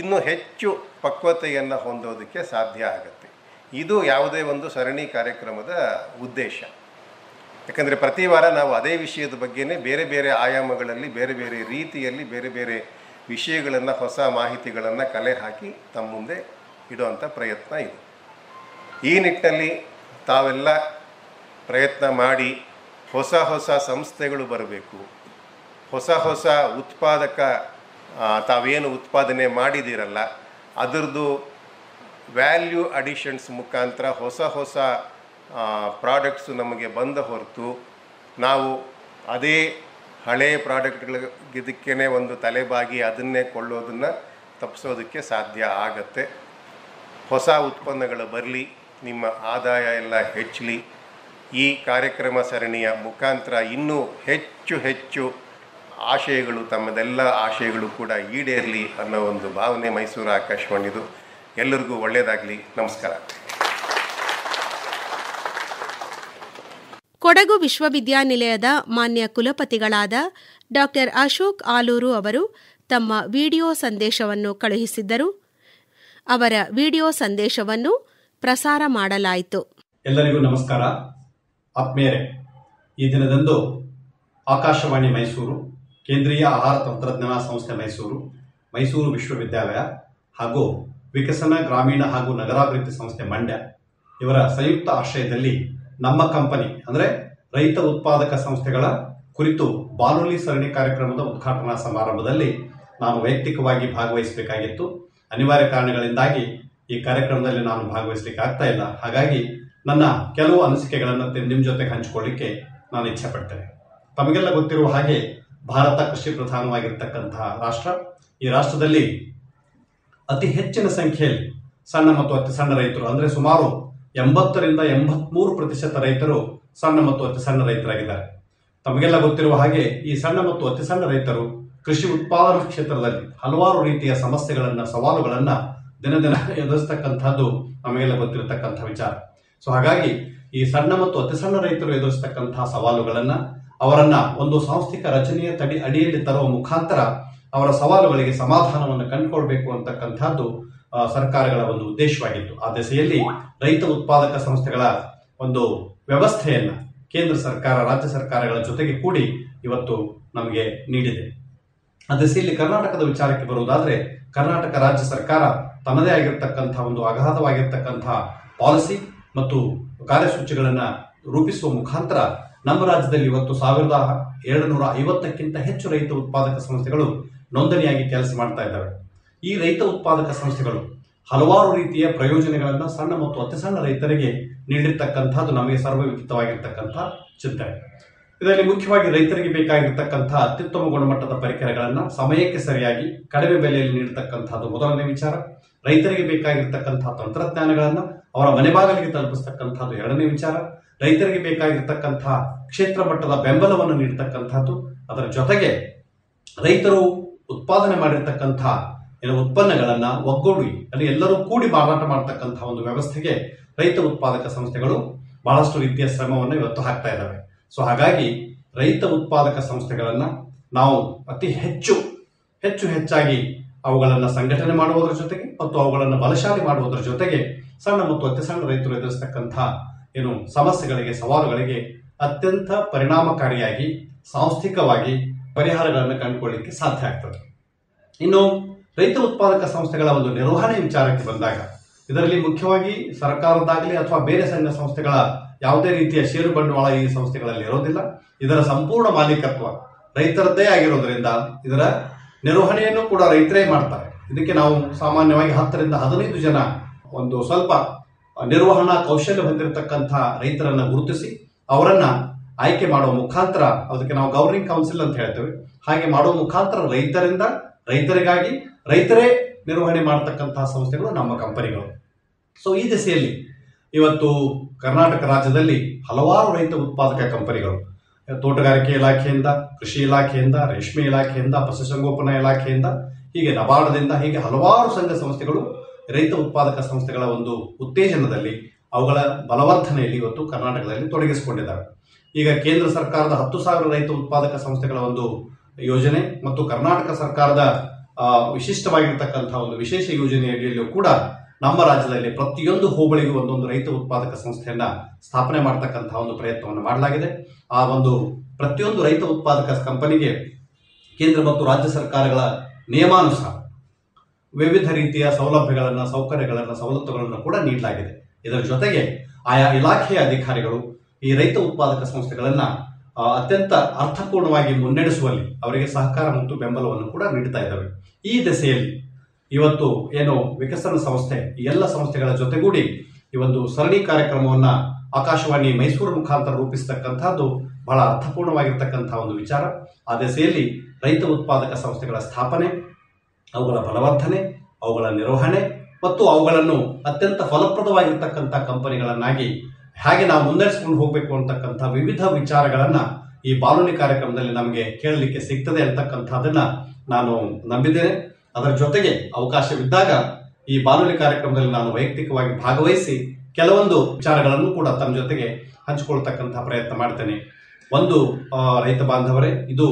ಇನ್ನೂ ಹೆಚ್ಚು ಪಕ್ವತೆಯನ್ನು ಹೊಂದೋದಕ್ಕೆ ಸಾಧ್ಯ ಆಗುತ್ತೆ. ಇದು ಯಾವುದೇ ಒಂದು ಸರಣಿ ಕಾರ್ಯಕ್ರಮದ ಉದ್ದೇಶ. ಯಾಕಂದರೆ ಪ್ರತಿ ವಾರ ನಾವು ಅದೇ ವಿಷಯದ ಬಗ್ಗೆನೇ ಬೇರೆ ಬೇರೆ ಆಯಾಮಗಳಲ್ಲಿ, ಬೇರೆ ಬೇರೆ ರೀತಿಯಲ್ಲಿ, ಬೇರೆ ಬೇರೆ ವಿಷಯಗಳನ್ನು, ಹೊಸ ಮಾಹಿತಿಗಳನ್ನು ಕಲೆ ಹಾಕಿ ತಮ್ಮ ಮುಂದೆ ಇಡುವಂಥ ಪ್ರಯತ್ನ ಇದೆ. ಈ ನಿಟ್ಟಿನಲ್ಲಿ ತಾವೆಲ್ಲ ಪ್ರಯತ್ನ ಮಾಡಿ ಹೊಸ ಹೊಸ ಸಂಸ್ಥೆಗಳು ಬರಬೇಕು, ಹೊಸ ಹೊಸ ಉತ್ಪಾದಕ ತಾವೇನು ಉತ್ಪಾದನೆ ಮಾಡಿದ್ದೀರಲ್ಲ ಅದರದ್ದು ವ್ಯಾಲ್ಯೂ ಅಡಿಷನ್ಸ್ ಮುಖಾಂತರ ಹೊಸ ಹೊಸ ಪ್ರಾಡಕ್ಟ್ಸು ನಮಗೆ ಬಂದ ಹೊರತು ನಾವು ಅದೇ ಹಳೆಯ ಪ್ರಾಡಕ್ಟ್ಗಳಿದ್ದಕ್ಕೇ ಒಂದು ತಲೆಬಾಗಿ ಅದನ್ನೇ ಕೊಳ್ಳೋದನ್ನು ತಪ್ಪಿಸೋದಕ್ಕೆ ಸಾಧ್ಯ ಆಗತ್ತೆ. ಹೊಸ ಉತ್ಪನ್ನಗಳು ಬರಲಿ, ನಿಮ್ಮ ಆದಾಯ ಎಲ್ಲ ಹೆಚ್ಚಲಿ, ಈ ಕಾರ್ಯಕ್ರಮ ಸರಣಿಯ ಮುಖಾಂತರ ಇನ್ನೂ ಹೆಚ್ಚು ಹೆಚ್ಚು ಆಶಯಗಳು, ತಮ್ಮದೆಲ್ಲ ಆಶಯಗಳು ಕೂಡ ಈಡೇರಲಿ ಅನ್ನೋ ಒಂದು ಭಾವನೆ ಮೈಸೂರು ಆಕಾಶವಾಣಿದು. ಎಲ್ಲರಿಗೂ ಒಳ್ಳೆಯದಾಗಲಿ. ನಮಸ್ಕಾರ. ಕೊಡಗು ವಿಶ್ವವಿದ್ಯಾನಿಲಯದ ಮಾನ್ಯ ಕುಲಪತಿಗಳಾದ ಡಾಕ್ಟರ್ ಅಶೋಕ್ ಆಲೂರು ಅವರು ತಮ್ಮ ವಿಡಿಯೋ ಸಂದೇಶವನ್ನು ಕಳುಹಿಸಿದ್ದರು. ಅವರ ವಿಡಿಯೋ ಸಂದೇಶವನ್ನು ಪ್ರಸಾರ ಮಾಡಲಾಯಿತು. ಎಲ್ಲರಿಗೂ ನಮಸ್ಕಾರ. ಆತ್ಮೀಯರೇ, ಈ ದಿನದಂದು ಆಕಾಶವಾಣಿ ಮೈಸೂರು, ಕೇಂದ್ರೀಯ ಆಹಾರ ತಂತ್ರಜ್ಞಾನ ಸಂಸ್ಥೆ ಮೈಸೂರು, ಮೈಸೂರು ವಿಶ್ವವಿದ್ಯಾಲಯ ಹಾಗೂ ವಿಕಸನ ಗ್ರಾಮೀಣ ಹಾಗೂ ನಗರಾಭಿವೃದ್ಧಿ ಸಂಸ್ಥೆ ಮಂಡ್ಯ ಇವರ ಸಂಯುಕ್ತ ಆಶ್ರಯದಲ್ಲಿ ನಮ್ಮ ಕಂಪನಿ ಅಂದರೆ ರೈತ ಉತ್ಪಾದಕ ಸಂಸ್ಥೆಗಳ ಕುರಿತು ಬಾನುಲಿ ಸರಣಿ ಕಾರ್ಯಕ್ರಮದ ಉದ್ಘಾಟನಾ ಸಮಾರಂಭದಲ್ಲಿ ನಾನು ವೈಯಕ್ತಿಕವಾಗಿ ಭಾಗವಹಿಸಬೇಕಾಗಿತ್ತು. ಅನಿವಾರ್ಯ ಕಾರಣಗಳಿಂದಾಗಿ ಈ ಕಾರ್ಯಕ್ರಮದಲ್ಲಿ ನಾನು ಭಾಗವಹಿಸಲಿಕ್ಕೆ ಆಗ್ತಾ ಇಲ್ಲ. ಹಾಗಾಗಿ ನನ್ನ ಕೆಲವು ಅನಿಸಿಕೆಗಳನ್ನು ನಿಮ್ಮ ಜೊತೆಗೆ ಹಂಚಿಕೊಳ್ಳಿಕ್ಕೆ ನಾನು ಇಚ್ಛೆ ಪಡ್ತೇನೆ. ತಮಗೆಲ್ಲ ಗೊತ್ತಿರುವ ಹಾಗೆ ಭಾರತ ಕೃಷಿ ಪ್ರಧಾನವಾಗಿರ್ತಕ್ಕಂತಹ ರಾಷ್ಟ್ರ. ಈ ರಾಷ್ಟ್ರದಲ್ಲಿ ಅತಿ ಹೆಚ್ಚಿನ ಸಂಖ್ಯೆಯಲ್ಲಿ ಸಣ್ಣ ಮತ್ತು ಅತಿ ಸಣ್ಣ ರೈತರು, ಅಂದರೆ ಸುಮಾರು 80ರಿಂದ 83% ರೈತರು ಸಣ್ಣ ಮತ್ತು ಅತಿ ಸಣ್ಣ ರೈತರಾಗಿದ್ದಾರೆ. ತಮಗೆಲ್ಲ ಗೊತ್ತಿರುವ ಹಾಗೆ ಈ ಸಣ್ಣ ಮತ್ತು ಅತಿ ಸಣ್ಣ ರೈತರು ಕೃಷಿ ಉತ್ಪಾದನಾ ಕ್ಷೇತ್ರದಲ್ಲಿ ಹಲವಾರು ರೀತಿಯ ಸಮಸ್ಯೆಗಳನ್ನು, ಸವಾಲುಗಳನ್ನು ದಿನ ದಿನ ಎದುರಿಸ್ತಕ್ಕಂಥದ್ದು ನಮಗೆಲ್ಲ ಗೊತ್ತಿರತಕ್ಕಂಥ ವಿಚಾರ. ಸೊ ಹಾಗಾಗಿ ಈ ಸಣ್ಣ ಮತ್ತು ಅತಿ ಸಣ್ಣ ರೈತರು ಎದುರಿಸ್ತಕ್ಕಂತಹ ಸವಾಲುಗಳನ್ನು, ಅವರನ್ನ ಒಂದು ಸಾಂಸ್ಥಿಕ ರಚನೆಯ ಅಡಿಯಲ್ಲಿ ತರುವ ಮುಖಾಂತರ ಅವರ ಸವಾಲುಗಳಿಗೆ ಸಮಾಧಾನವನ್ನು ಕಂಡುಕೊಳ್ಬೇಕು ಅಂತಕ್ಕಂಥದ್ದು ಸರ್ಕಾರಗಳ ಒಂದು ಉದ್ದೇಶವಾಗಿತ್ತು. ಆ ದಿಸೆಯಲ್ಲಿ ರೈತ ಉತ್ಪಾದಕ ಸಂಸ್ಥೆಗಳ ಒಂದು ವ್ಯವಸ್ಥೆಯನ್ನ ಕೇಂದ್ರ ಸರ್ಕಾರ, ರಾಜ್ಯ ಸರ್ಕಾರಗಳ ಜೊತೆಗೆ ಕೂಡಿ ಇವತ್ತು ನಮಗೆ ನೀಡಿದೆ. ಆ ದಿಸೆಯಲ್ಲಿ ಕರ್ನಾಟಕದ ವಿಚಾರಕ್ಕೆ ಬರುವುದಾದ್ರೆ, ಕರ್ನಾಟಕ ರಾಜ್ಯ ಸರ್ಕಾರ ತನ್ನದೇ ಆಗಿರ್ತಕ್ಕಂಥ ಒಂದು ಅಗಾಧವಾಗಿರ್ತಕ್ಕಂತಹ ಪಾಲಿಸಿ ಮತ್ತು ಕಾರ್ಯಸೂಚಿಗಳನ್ನು ರೂಪಿಸುವ ಮುಖಾಂತರ ನಮ್ಮ ರಾಜ್ಯದಲ್ಲಿ ಇವತ್ತು 1250ಕ್ಕಿಂತ ಹೆಚ್ಚು ರೈತ ಉತ್ಪಾದಕ ಸಂಸ್ಥೆಗಳು ನೋಂದಣಿಯಾಗಿ ಕೆಲಸ ಮಾಡ್ತಾ ಇದ್ದಾವೆ. ಈ ರೈತ ಉತ್ಪಾದಕ ಸಂಸ್ಥೆಗಳು ಹಲವಾರು ರೀತಿಯ ಪ್ರಯೋಜನಗಳನ್ನು ಸಣ್ಣ ಮತ್ತು ಅತಿ ಸಣ್ಣ ರೈತರಿಗೆ ನೀಡಿರ್ತಕ್ಕಂಥದ್ದು ನಮಗೆ ಸರ್ವವಿದಿತವಾಗಿರ್ತಕ್ಕಂಥ ಚಿಂತನೆ. ಇದರಲ್ಲಿ ಮುಖ್ಯವಾಗಿ ರೈತರಿಗೆ ಬೇಕಾಗಿರ್ತಕ್ಕಂಥ ಅತ್ಯುತ್ತಮ ಗುಣಮಟ್ಟದ ಪರಿಕರಗಳನ್ನು ಸಮಯಕ್ಕೆ ಸರಿಯಾಗಿ ಕಡಿಮೆ ಬೆಲೆಯಲ್ಲಿ ನೀಡತಕ್ಕಂಥದ್ದು ಮೊದಲನೇ ವಿಚಾರ. ರೈತರಿಗೆ ಬೇಕಾಗಿರ್ತಕ್ಕಂತಹ ತಂತ್ರಜ್ಞಾನಗಳನ್ನು ಅವರ ಮನೆ ಬಾಗಿಲಿಗೆ ತಲುಪಿಸ್ತಕ್ಕಂಥದ್ದು ಎರಡನೇ ವಿಚಾರ. ರೈತರಿಗೆ ಬೇಕಾಗಿರ್ತಕ್ಕಂತಹ ಕ್ಷೇತ್ರ ಮಟ್ಟದ ಬೆಂಬಲವನ್ನು ನೀಡತಕ್ಕಂಥದ್ದು. ಅದರ ಜೊತೆಗೆ ರೈತರು ಉತ್ಪಾದನೆ ಮಾಡಿರ್ತಕ್ಕಂಥ ಉತ್ಪನ್ನಗಳನ್ನ ಒಗ್ಗೂಡಿ ಅಲ್ಲಿ ಎಲ್ಲರೂ ಕೂಡಿ ಮಾರಾಟ ಮಾಡತಕ್ಕಂತಹ ಒಂದು ವ್ಯವಸ್ಥೆಗೆ ರೈತ ಉತ್ಪಾದಕ ಸಂಸ್ಥೆಗಳು ಬಹಳಷ್ಟು ರೀತಿಯ ಶ್ರಮವನ್ನು ಇವತ್ತು ಹಾಕ್ತಾ ಇದ್ದಾವೆ. ಸೊ ಹಾಗಾಗಿ ರೈತ ಉತ್ಪಾದಕ ಸಂಸ್ಥೆಗಳನ್ನ ನಾವು ಅತಿ ಹೆಚ್ಚಾಗಿ ಅವುಗಳನ್ನು ಸಂಘಟನೆ ಮಾಡುವುದರ ಜೊತೆಗೆ ಮತ್ತು ಅವುಗಳನ್ನು ಬಲಶಾಲಿ ಮಾಡುವುದರ ಜೊತೆಗೆ ಸಣ್ಣ ಮತ್ತು ಅತಿ ಸಣ್ಣ ರೈತರು ಎದುರಿಸತಕ್ಕಂಥ ಸಮಸ್ಯೆಗಳಿಗೆ, ಸವಾಲುಗಳಿಗೆ ಅತ್ಯಂತ ಪರಿಣಾಮಕಾರಿಯಾಗಿ ಸಾಂಸ್ಥಿಕವಾಗಿ ಪರಿಹಾರಗಳನ್ನು ಕಂಡುಕೊಳ್ಳಲಿಕ್ಕೆ ಸಾಧ್ಯ ಆಗ್ತದೆ. ಇನ್ನು ರೈತ ಉತ್ಪಾದಕ ಸಂಸ್ಥೆಗಳ ಒಂದು ನಿರ್ವಹಣೆ ವಿಚಾರಕ್ಕೆ ಬಂದಾಗ, ಇದರಲ್ಲಿ ಮುಖ್ಯವಾಗಿ ಸರ್ಕಾರದಾಗಲಿ ಅಥವಾ ಬೇರೆ ಸಂಘ ಸಂಸ್ಥೆಗಳ ಯಾವುದೇ ರೀತಿಯ ಷೇರು ಬಂಡವಾಳ ಈ ಸಂಸ್ಥೆಗಳಲ್ಲಿ ಇರೋದಿಲ್ಲ. ಇದರ ಸಂಪೂರ್ಣ ಮಾಲೀಕತ್ವ ರೈತರದ್ದೇ ಆಗಿರೋದ್ರಿಂದ ಇದರ ನಿರ್ವಹಣೆಯನ್ನು ಕೂಡ ರೈತರೇ ಮಾಡ್ತಾರೆ. ಇದಕ್ಕೆ ನಾವು ಸಾಮಾನ್ಯವಾಗಿ 10ರಿಂದ 15 ಜನ ಒಂದು ಸ್ವಲ್ಪ ನಿರ್ವಹಣಾ ಕೌಶಲ್ಯ ಹೊಂದಿರತಕ್ಕಂಥ ರೈತರನ್ನ ಗುರುತಿಸಿ ಅವರನ್ನ ಆಯ್ಕೆ ಮಾಡುವ ಮುಖಾಂತರ, ಅದಕ್ಕೆ ನಾವು ಗವರ್ನಿಂಗ್ ಕೌನ್ಸಿಲ್ ಅಂತ ಹೇಳ್ತೇವೆ, ಹಾಗೆ ಮಾಡುವ ಮುಖಾಂತರ ರೈತರಿಂದ ರೈತರಿಗಾಗಿ ರೈತರೇ ನಿರ್ವಹಣೆ ಮಾಡತಕ್ಕಂತಹ ಸಂಸ್ಥೆಗಳು ನಮ್ಮ ಕಂಪನಿಗಳು. ಸೊ ಈ ದಿಸೆಯಲ್ಲಿ ಇವತ್ತು ಕರ್ನಾಟಕ ರಾಜ್ಯದಲ್ಲಿ ಹಲವಾರು ರೈತ ಉತ್ಪಾದಕ ಕಂಪನಿಗಳು ತೋಟಗಾರಿಕೆ ಇಲಾಖೆಯಿಂದ, ಕೃಷಿ ಇಲಾಖೆಯಿಂದ, ರೇಷ್ಮೆ ಇಲಾಖೆಯಿಂದ, ಪಶುಸಂಗೋಪನಾ ಇಲಾಖೆಯಿಂದ, ಹೀಗೆ ನಬಾರ್ಡ್ದಿಂದ, ಹೀಗೆ ಹಲವಾರು ಸಂಘ ಸಂಸ್ಥೆಗಳು ರೈತ ಉತ್ಪಾದಕ ಸಂಸ್ಥೆಗಳ ಒಂದು ಉತ್ತೇಜನದಲ್ಲಿ, ಅವುಗಳ ಬಲವರ್ಧನೆಯಲ್ಲಿ ಇವತ್ತು ಕರ್ನಾಟಕದಲ್ಲಿ ತೊಡಗಿಸಿಕೊಂಡಿದ್ದಾರೆ. ಈಗ ಕೇಂದ್ರ ಸರ್ಕಾರದ 10,000 ರೈತ ಉತ್ಪಾದಕ ಸಂಸ್ಥೆಗಳ ಒಂದು ಯೋಜನೆ ಮತ್ತು ಕರ್ನಾಟಕ ಸರ್ಕಾರದ ವಿಶಿಷ್ಟವಾಗಿರ್ತಕ್ಕಂತಹ ಒಂದು ವಿಶೇಷ ಯೋಜನೆಯಡಿಯಲ್ಲೂ ಕೂಡ ನಮ್ಮ ರಾಜ್ಯದಲ್ಲಿ ಪ್ರತಿಯೊಂದು ಹೋಬಳಿಗೂ ಒಂದೊಂದು ರೈತ ಉತ್ಪಾದಕ ಸಂಸ್ಥೆಯನ್ನ ಸ್ಥಾಪನೆ ಮಾಡತಕ್ಕಂತಹ ಒಂದು ಪ್ರಯತ್ನವನ್ನು ಮಾಡಲಾಗಿದೆ. ಆ ಒಂದು ಪ್ರತಿಯೊಂದು ರೈತ ಉತ್ಪಾದಕ ಕಂಪನಿಗೆ ಕೇಂದ್ರ ಮತ್ತು ರಾಜ್ಯ ಸರ್ಕಾರಗಳ ನಿಯಮಾನುಸಾರ ವಿವಿಧ ರೀತಿಯ ಸೌಲಭ್ಯಗಳನ್ನು, ಸೌಕರ್ಯಗಳನ್ನು, ಸವಲತ್ತುಗಳನ್ನು ಕೂಡ ನೀಡಲಾಗಿದೆ. ಇದರ ಜೊತೆಗೆ ಆಯಾ ಇಲಾಖೆಯ ಅಧಿಕಾರಿಗಳು ಈ ರೈತ ಉತ್ಪಾದಕ ಸಂಸ್ಥೆಗಳನ್ನ ಅತ್ಯಂತ ಅರ್ಥಪೂರ್ಣವಾಗಿ ಮುನ್ನಡೆಸುವಲ್ಲಿ ಅವರಿಗೆ ಸಹಕಾರ ಮತ್ತು ಬೆಂಬಲವನ್ನು ಕೂಡ ನೀಡ್ತಾ ಇದ್ದಾವೆ. ಈ ದಿಸೆಯಲ್ಲಿ ಇವತ್ತು ಏನು ವಿಕಸನ ಸಂಸ್ಥೆ ಈ ಎಲ್ಲ ಸಂಸ್ಥೆಗಳ ಜೊತೆಗೂಡಿ ಈ ಒಂದು ಸರಣಿ ಕಾರ್ಯಕ್ರಮವನ್ನ ಆಕಾಶವಾಣಿ ಮೈಸೂರು ಮುಖಾಂತರ ರೂಪಿಸತಕ್ಕಂಥದ್ದು ಬಹಳ ಅರ್ಥಪೂರ್ಣವಾಗಿರ್ತಕ್ಕಂಥ ಒಂದು ವಿಚಾರ. ಆ ದಿಸೆಯಲ್ಲಿ ರೈತ ಉತ್ಪಾದಕ ಸಂಸ್ಥೆಗಳ ಸ್ಥಾಪನೆ, ಅವುಗಳ ಬಲವರ್ಧನೆ, ಅವುಗಳ ನಿರ್ವಹಣೆ ಮತ್ತು ಅವುಗಳನ್ನು ಅತ್ಯಂತ ಫಲಪ್ರದವಾಗಿರ್ತಕ್ಕಂಥ ಕಂಪನಿಗಳನ್ನಾಗಿ ಹೇಗೆ ನಾವು ಮುನ್ನಡೆಸ್ಕೊಂಡು ಹೋಗಬೇಕು ಅಂತಕ್ಕಂಥ ವಿವಿಧ ವಿಚಾರಗಳನ್ನ ಈ ಬಾನುಲಿ ಕಾರ್ಯಕ್ರಮದಲ್ಲಿ ನಮಗೆ ಕೇಳಲಿಕ್ಕೆ ಸಿಗ್ತದೆ ಅಂತಕ್ಕಂಥದ್ದನ್ನ ನಾನು ನಂಬಿದ್ದೇನೆ. ಅದರ ಜೊತೆಗೆ ಅವಕಾಶವಿದ್ದಾಗ ಈ ಬಾನುಲಿ ಕಾರ್ಯಕ್ರಮದಲ್ಲಿ ನಾನು ವೈಯಕ್ತಿಕವಾಗಿ ಭಾಗವಹಿಸಿ ಕೆಲವೊಂದು ವಿಚಾರಗಳನ್ನು ಕೂಡ ತಮ್ಮ ಜೊತೆಗೆ ಹಂಚಿಕೊಳ್ತಕ್ಕಂಥ ಪ್ರಯತ್ನ ಮಾಡ್ತೇನೆ. ಒಂದು ರೈತ ಬಾಂಧವರೇ, ಇದು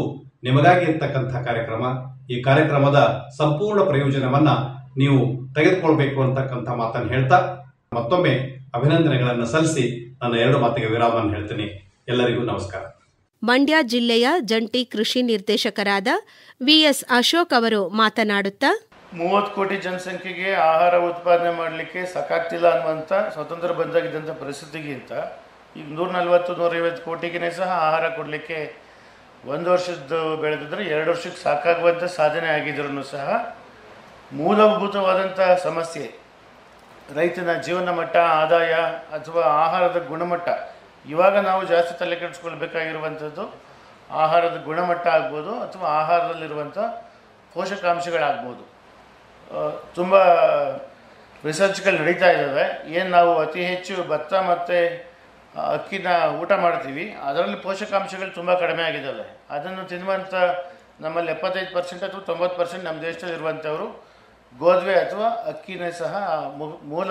ನಿಮಗಾಗಿ ಇರ್ತಕ್ಕಂಥ ಕಾರ್ಯಕ್ರಮ. ಈ ಕಾರ್ಯಕ್ರಮದ ಸಂಪೂರ್ಣ ಪ್ರಯೋಜನವನ್ನ ನೀವು ತೆಗೆದುಕೊಳ್ಬೇಕು ಅಂತಕ್ಕಂಥ ಮಾತನ್ನು ಹೇಳ್ತಾ ಮತ್ತೊಮ್ಮೆ ಅಭಿನಂದನೆಗಳನ್ನು ಸಲ್ಲಿಸಿ ನನ್ನ 2 ಮಾತಿಗೆ ವಿರಾಮವನ್ನು ಹೇಳ್ತೀನಿ. ಎಲ್ಲರಿಗೂ ನಮಸ್ಕಾರ. ಮಂಡ್ಯ ಜಿಲ್ಲೆಯ ಜಂಟಿ ಕೃಷಿ ನಿರ್ದೇಶಕರಾದ ವಿಎಸ್ ಅಶೋಕ್ ಅವರು ಮಾತನಾಡುತ್ತಾ, 30 ಕೋಟಿ ಜನಸಂಖ್ಯೆಗೆ ಆಹಾರ ಉತ್ಪಾದನೆ ಮಾಡಲಿಕ್ಕೆ ಸಾಕಾಗ್ತಿಲ್ಲ ಅನ್ನುವಂಥ ಸ್ವತಂತ್ರ ಬಂದಾಗಿದ್ದಂಥ ಪರಿಸ್ಥಿತಿಗಿಂತ ಈಗ 140-150 ಕೋಟಿಗೆ ಸಹ ಆಹಾರ ಕೊಡಲಿಕ್ಕೆ 1 ವರ್ಷದ್ದು ಬೆಳೆದಿದ್ರೆ 2 ವರ್ಷಕ್ಕೆ ಸಾಕಾಗುವಂಥ ಸಾಧನೆ ಆಗಿದ್ರೂ ಸಹ ಮೂಲಭೂತವಾದಂಥ ಸಮಸ್ಯೆ ರೈತನ ಜೀವನ ಮಟ್ಟ, ಆದಾಯ ಅಥವಾ ಆಹಾರದ ಗುಣಮಟ್ಟ, ಇವಾಗ ನಾವು ಜಾಸ್ತಿ ತಲೆ ಕೆಡಿಸ್ಕೊಳ್ಬೇಕಾಗಿರುವಂಥದ್ದು ಆಹಾರದ ಗುಣಮಟ್ಟ ಆಗ್ಬೋದು ಅಥವಾ ಆಹಾರದಲ್ಲಿರುವಂಥ ಪೋಷಕಾಂಶಗಳಾಗ್ಬೋದು. ತುಂಬ ರಿಸರ್ಚ್ಗಳು ನಡೀತಾ ಇದ್ದಾವೆ. ಏನು ನಾವು ಅತಿ ಹೆಚ್ಚು ಭತ್ತ ಮತ್ತು ಅಕ್ಕಿನ ಊಟ ಮಾಡ್ತೀವಿ, ಅದರಲ್ಲಿ ಪೋಷಕಾಂಶಗಳು ತುಂಬ ಕಡಿಮೆ ಆಗಿದ್ದಾವೆ. ಅದನ್ನು ತಿನ್ನುವಂಥ ನಮ್ಮಲ್ಲಿ 75% ಅಥವಾ 90% ನಮ್ಮ ದೇಶದಲ್ಲಿರುವಂಥವರು ಗೋಧಿ ಅಥವಾ ಅಕ್ಕಿನೇ ಸಹ ಮೂಲ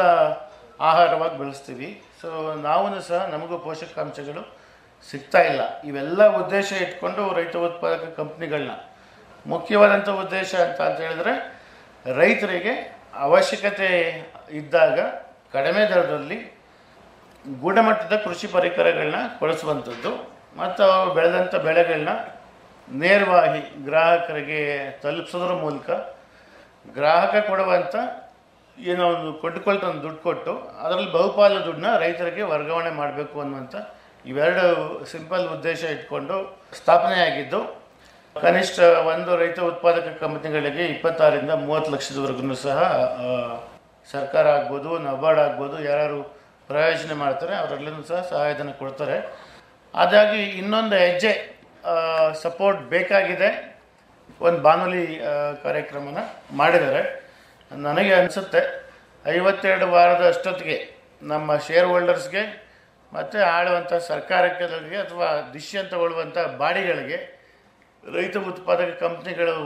ಆಹಾರವಾಗಿ ಬಳಸ್ತೀವಿ. ಸೊ ನಾವು ಸಹ ನಮಗೂ ಪೋಷಕಾಂಶಗಳು ಸಿಗ್ತಾ ಇಲ್ಲ. ಇವೆಲ್ಲ ಉದ್ದೇಶ ಇಟ್ಕೊಂಡು ರೈತ ಉತ್ಪಾದಕ ಕಂಪ್ನಿಗಳನ್ನ ಮುಖ್ಯವಾದಂಥ ಉದ್ದೇಶ ಅಂತ ಹೇಳಿದ್ರೆ ರೈತರಿಗೆ ಅವಶ್ಯಕತೆ ಇದ್ದಾಗ ಕಡಿಮೆ ದರದಲ್ಲಿ ಗುಣಮಟ್ಟದ ಕೃಷಿ ಪರಿಕರಗಳನ್ನ ಕೊಡಿಸುವಂಥದ್ದು ಮತ್ತು ಅವರು ಬೆಳೆದಂಥ ಬೆಳೆಗಳನ್ನ ನೇರವಾಗಿ ಗ್ರಾಹಕರಿಗೆ ತಲುಪಿಸೋದ್ರ ಮೂಲಕ ಗ್ರಾಹಕ ಕೊಡುವಂಥ ಏನೋ ಒಂದು ಕೊಂಡುಕೊಳ್ತಾ ಒಂದು ದುಡ್ಡು ಕೊಟ್ಟು ಅದರಲ್ಲಿ ಬಹುಪಾಲು ದುಡ್ಡನ್ನ ರೈತರಿಗೆ ವರ್ಗಾವಣೆ ಮಾಡಬೇಕು ಅನ್ನುವಂಥ ಇವೆರಡು ಸಿಂಪಲ್ ಉದ್ದೇಶ ಇಟ್ಕೊಂಡು ಸ್ಥಾಪನೆಯಾಗಿದ್ದು, ಕನಿಷ್ಠ ಒಂದು ರೈತ ಉತ್ಪಾದಕ ಕಂಪನಿಗಳಿಗೆ 26ರಿಂದ 30 ಲಕ್ಷದವರೆಗೂ ಸಹ ಸರ್ಕಾರ ಆಗ್ಬೋದು, ನಬಾರ್ಡ್ ಆಗ್ಬೋದು, ಯಾರು ಪ್ರಯೋಜನ ಮಾಡ್ತಾರೆ ಅವರೆಲ್ಲರೂ ಸಹ ಸಹಾಯಧನ ಕೊಡ್ತಾರೆ. ಹಾಗಾಗಿ ಇನ್ನೊಂದು ಹೆಜ್ಜೆ ಸಪೋರ್ಟ್ ಬೇಕಾಗಿದೆ. ಒಂದು ಬಾನುಲಿ ಕಾರ್ಯಕ್ರಮನ ಮಾಡಿದ್ದಾರೆ. ನನಗೆ ಅನಿಸುತ್ತೆ 52 ವಾರದ ಅಷ್ಟೊತ್ತಿಗೆ ನಮ್ಮ ಶೇರ್ ಹೋಲ್ಡರ್ಸ್ಗೆ ಮತ್ತು ಆಳುವಂಥ ಸರ್ಕಾರಕ್ಕೆ ಅಥವಾ ಡಿಸಿಷನ್ ತಗೊಳ್ಳುವಂಥ ಬಾಡಿಗಳಿಗೆ ರೈತ ಉತ್ಪಾದಕ ಕಂಪ್ನಿಗಳು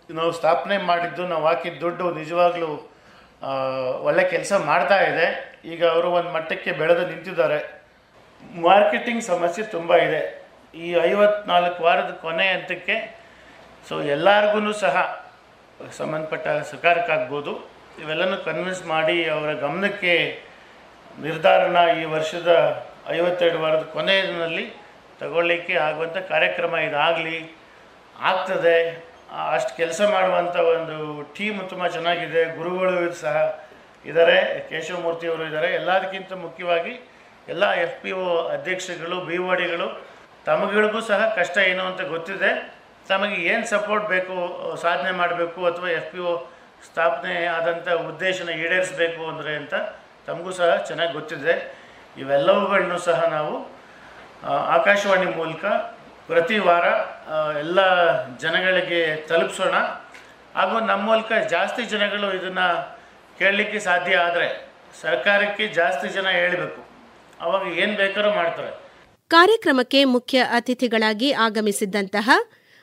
ನಾವು ಸ್ಥಾಪನೆ ಮಾಡಿದ್ದು, ನಾವು ಹಾಕಿದ ದುಡ್ಡು ನಿಜವಾಗ್ಲೂ ಒಳ್ಳೆ ಕೆಲಸ ಮಾಡ್ತಾ ಇದೆ. ಈಗ ಅವರು ಒಂದು ಮಟ್ಟಕ್ಕೆ ಬೆಳೆದು ನಿಂತಿದ್ದಾರೆ. ಮಾರ್ಕೆಟಿಂಗ್ ಸಮಸ್ಯೆ ತುಂಬ ಇದೆ ಈ 54 ವಾರದ ಕೊನೆ ಹಂತಕ್ಕೆ. ಸೊ ಎಲ್ಲರಿಗೂ ಸಹ ಸಂಬಂಧಪಟ್ಟ ಸರ್ಕಾರಕ್ಕಾಗ್ಬೋದು ಇವೆಲ್ಲನೂ ಕನ್ವಿನ್ಸ್ ಮಾಡಿ ಅವರ ಗಮನಕ್ಕೆ ನಿರ್ಧಾರನ ಈ ವರ್ಷದ 52 ವಾರದ ಕೊನೆಯಲ್ಲಿ ತಗೊಳ್ಳಿಕ್ಕೆ ಆಗುವಂಥ ಕಾರ್ಯಕ್ರಮ ಇದಾಗಲಿ, ಆಗ್ತದೆ. ಅಷ್ಟು ಕೆಲಸ ಮಾಡುವಂಥ ಒಂದು ಟೀಮ್ ತುಂಬ ಚೆನ್ನಾಗಿದೆ. ಗುರುಗಳು ಸಹ ಇದ್ದಾರೆ, ಕೇಶವಮೂರ್ತಿಯವರು ಇದ್ದಾರೆ. ಎಲ್ಲದಕ್ಕಿಂತ ಮುಖ್ಯವಾಗಿ ಎಲ್ಲ FPO ಅಧ್ಯಕ್ಷರುಗಳು, BODಗಳು ತಮಗಳಿಗೂ ಸಹ ಕಷ್ಟ ಏನು ಅಂತ ಗೊತ್ತಿದೆ. ತಮಗೆ ಏನು ಸಪೋರ್ಟ್ ಬೇಕು, ಸಾಧನೆ ಮಾಡಬೇಕು ಅಥವಾ FPO ಸ್ಥಾಪನೆ ಆದಂಥ ಉದ್ದೇಶನ ಈಡೇರಿಸಬೇಕು ಅಂದರೆ ಅಂತ ತಮಗೂ ಸಹ ಚೆನ್ನಾಗಿ ಗೊತ್ತಿದೆ. ಇವೆಲ್ಲವುಗಳನ್ನು ಸಹ ನಾವು ಆಕಾಶವಾಣಿ ಮೂಲಕ ಪ್ರತಿ ವಾರ ಎಲ್ಲ ಜನಗಳಿಗೆ ತಲುಪಿಸೋಣ. ಹಾಗೂ ನಮ್ಮ ಮೂಲಕ ಜಾಸ್ತಿ ಜನಗಳು ಇದನ್ನು ಕೇಳಲಿಕ್ಕೆ ಸಾಧ್ಯ ಆದರೆ ಸರ್ಕಾರಕ್ಕೆ ಜಾಸ್ತಿ ಜನ ಹೇಳಬೇಕು, ಅವಾಗ ಏನು ಬೇಕಾದ್ರೂ ಮಾಡ್ತಾರೆ. ಕಾರ್ಯಕ್ರಮಕ್ಕೆ ಮುಖ್ಯ ಅತಿಥಿಗಳಾಗಿ ಆಗಮಿಸಿದ್ದಂತಹ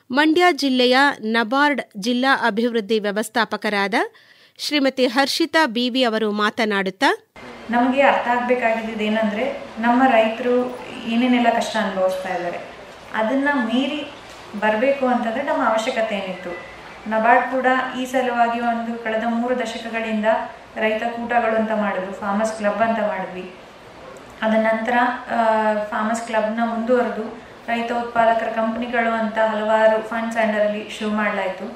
ಮಂಡ್ಯ ಜಿಲ್ಲೆಯ ನಬಾರ್ಡ್ ಜಿಲ್ಲಾ ಅಭಿವೃದ್ಧಿ ವ್ಯವಸ್ಥಾಪಕರಾದ ಶ್ರೀಮತಿ ಹರ್ಷಿತಾ ಬಿವಿ ಅವರು ಮಾತನಾಡುತ್ತಾ, ನಮಗೆ ಅರ್ಥ ಆಗಬೇಕಾಗಿದ್ದು ಏನಂದರೆ ನಮ್ಮ ರೈತರು ಏನೇನೆಲ್ಲ ಕಷ್ಟ ಅನುಭವಿಸ್ತಾ ಇದ್ದಾರೆ, ಅದನ್ನು ಮೀರಿ ಬರಬೇಕು ಅಂತಂದರೆ ನಮ್ಮ ಅವಶ್ಯಕತೆ ಏನಿತ್ತು. ನಬಾರ್ಡ್ ಕೂಡ ಈ ಸಲುವಾಗಿ ಕಳೆದ 3 ದಶಕಗಳಿಂದ ರೈತ ಕೂಟಗಳು ಅಂತ ಮಾಡಿದ್ವಿ, ಫಾರ್ಮರ್ಸ್ ಕ್ಲಬ್ ಅಂತ ಮಾಡಿದ್ವಿ. ಅದ ನಂತರ ಫಾರ್ಮರ್ಸ್ ಕ್ಲಬ್ನ ಮುಂದುವರೆದು ರೈತ ಉತ್ಪಾದಕರ ಕಂಪ್ನಿಗಳು ಅಂತ ಹಲವಾರು ಫಂಡ್ಸ್ ಅಂಡರಲ್ಲಿ ಶುರು ಮಾಡಲಾಯಿತು.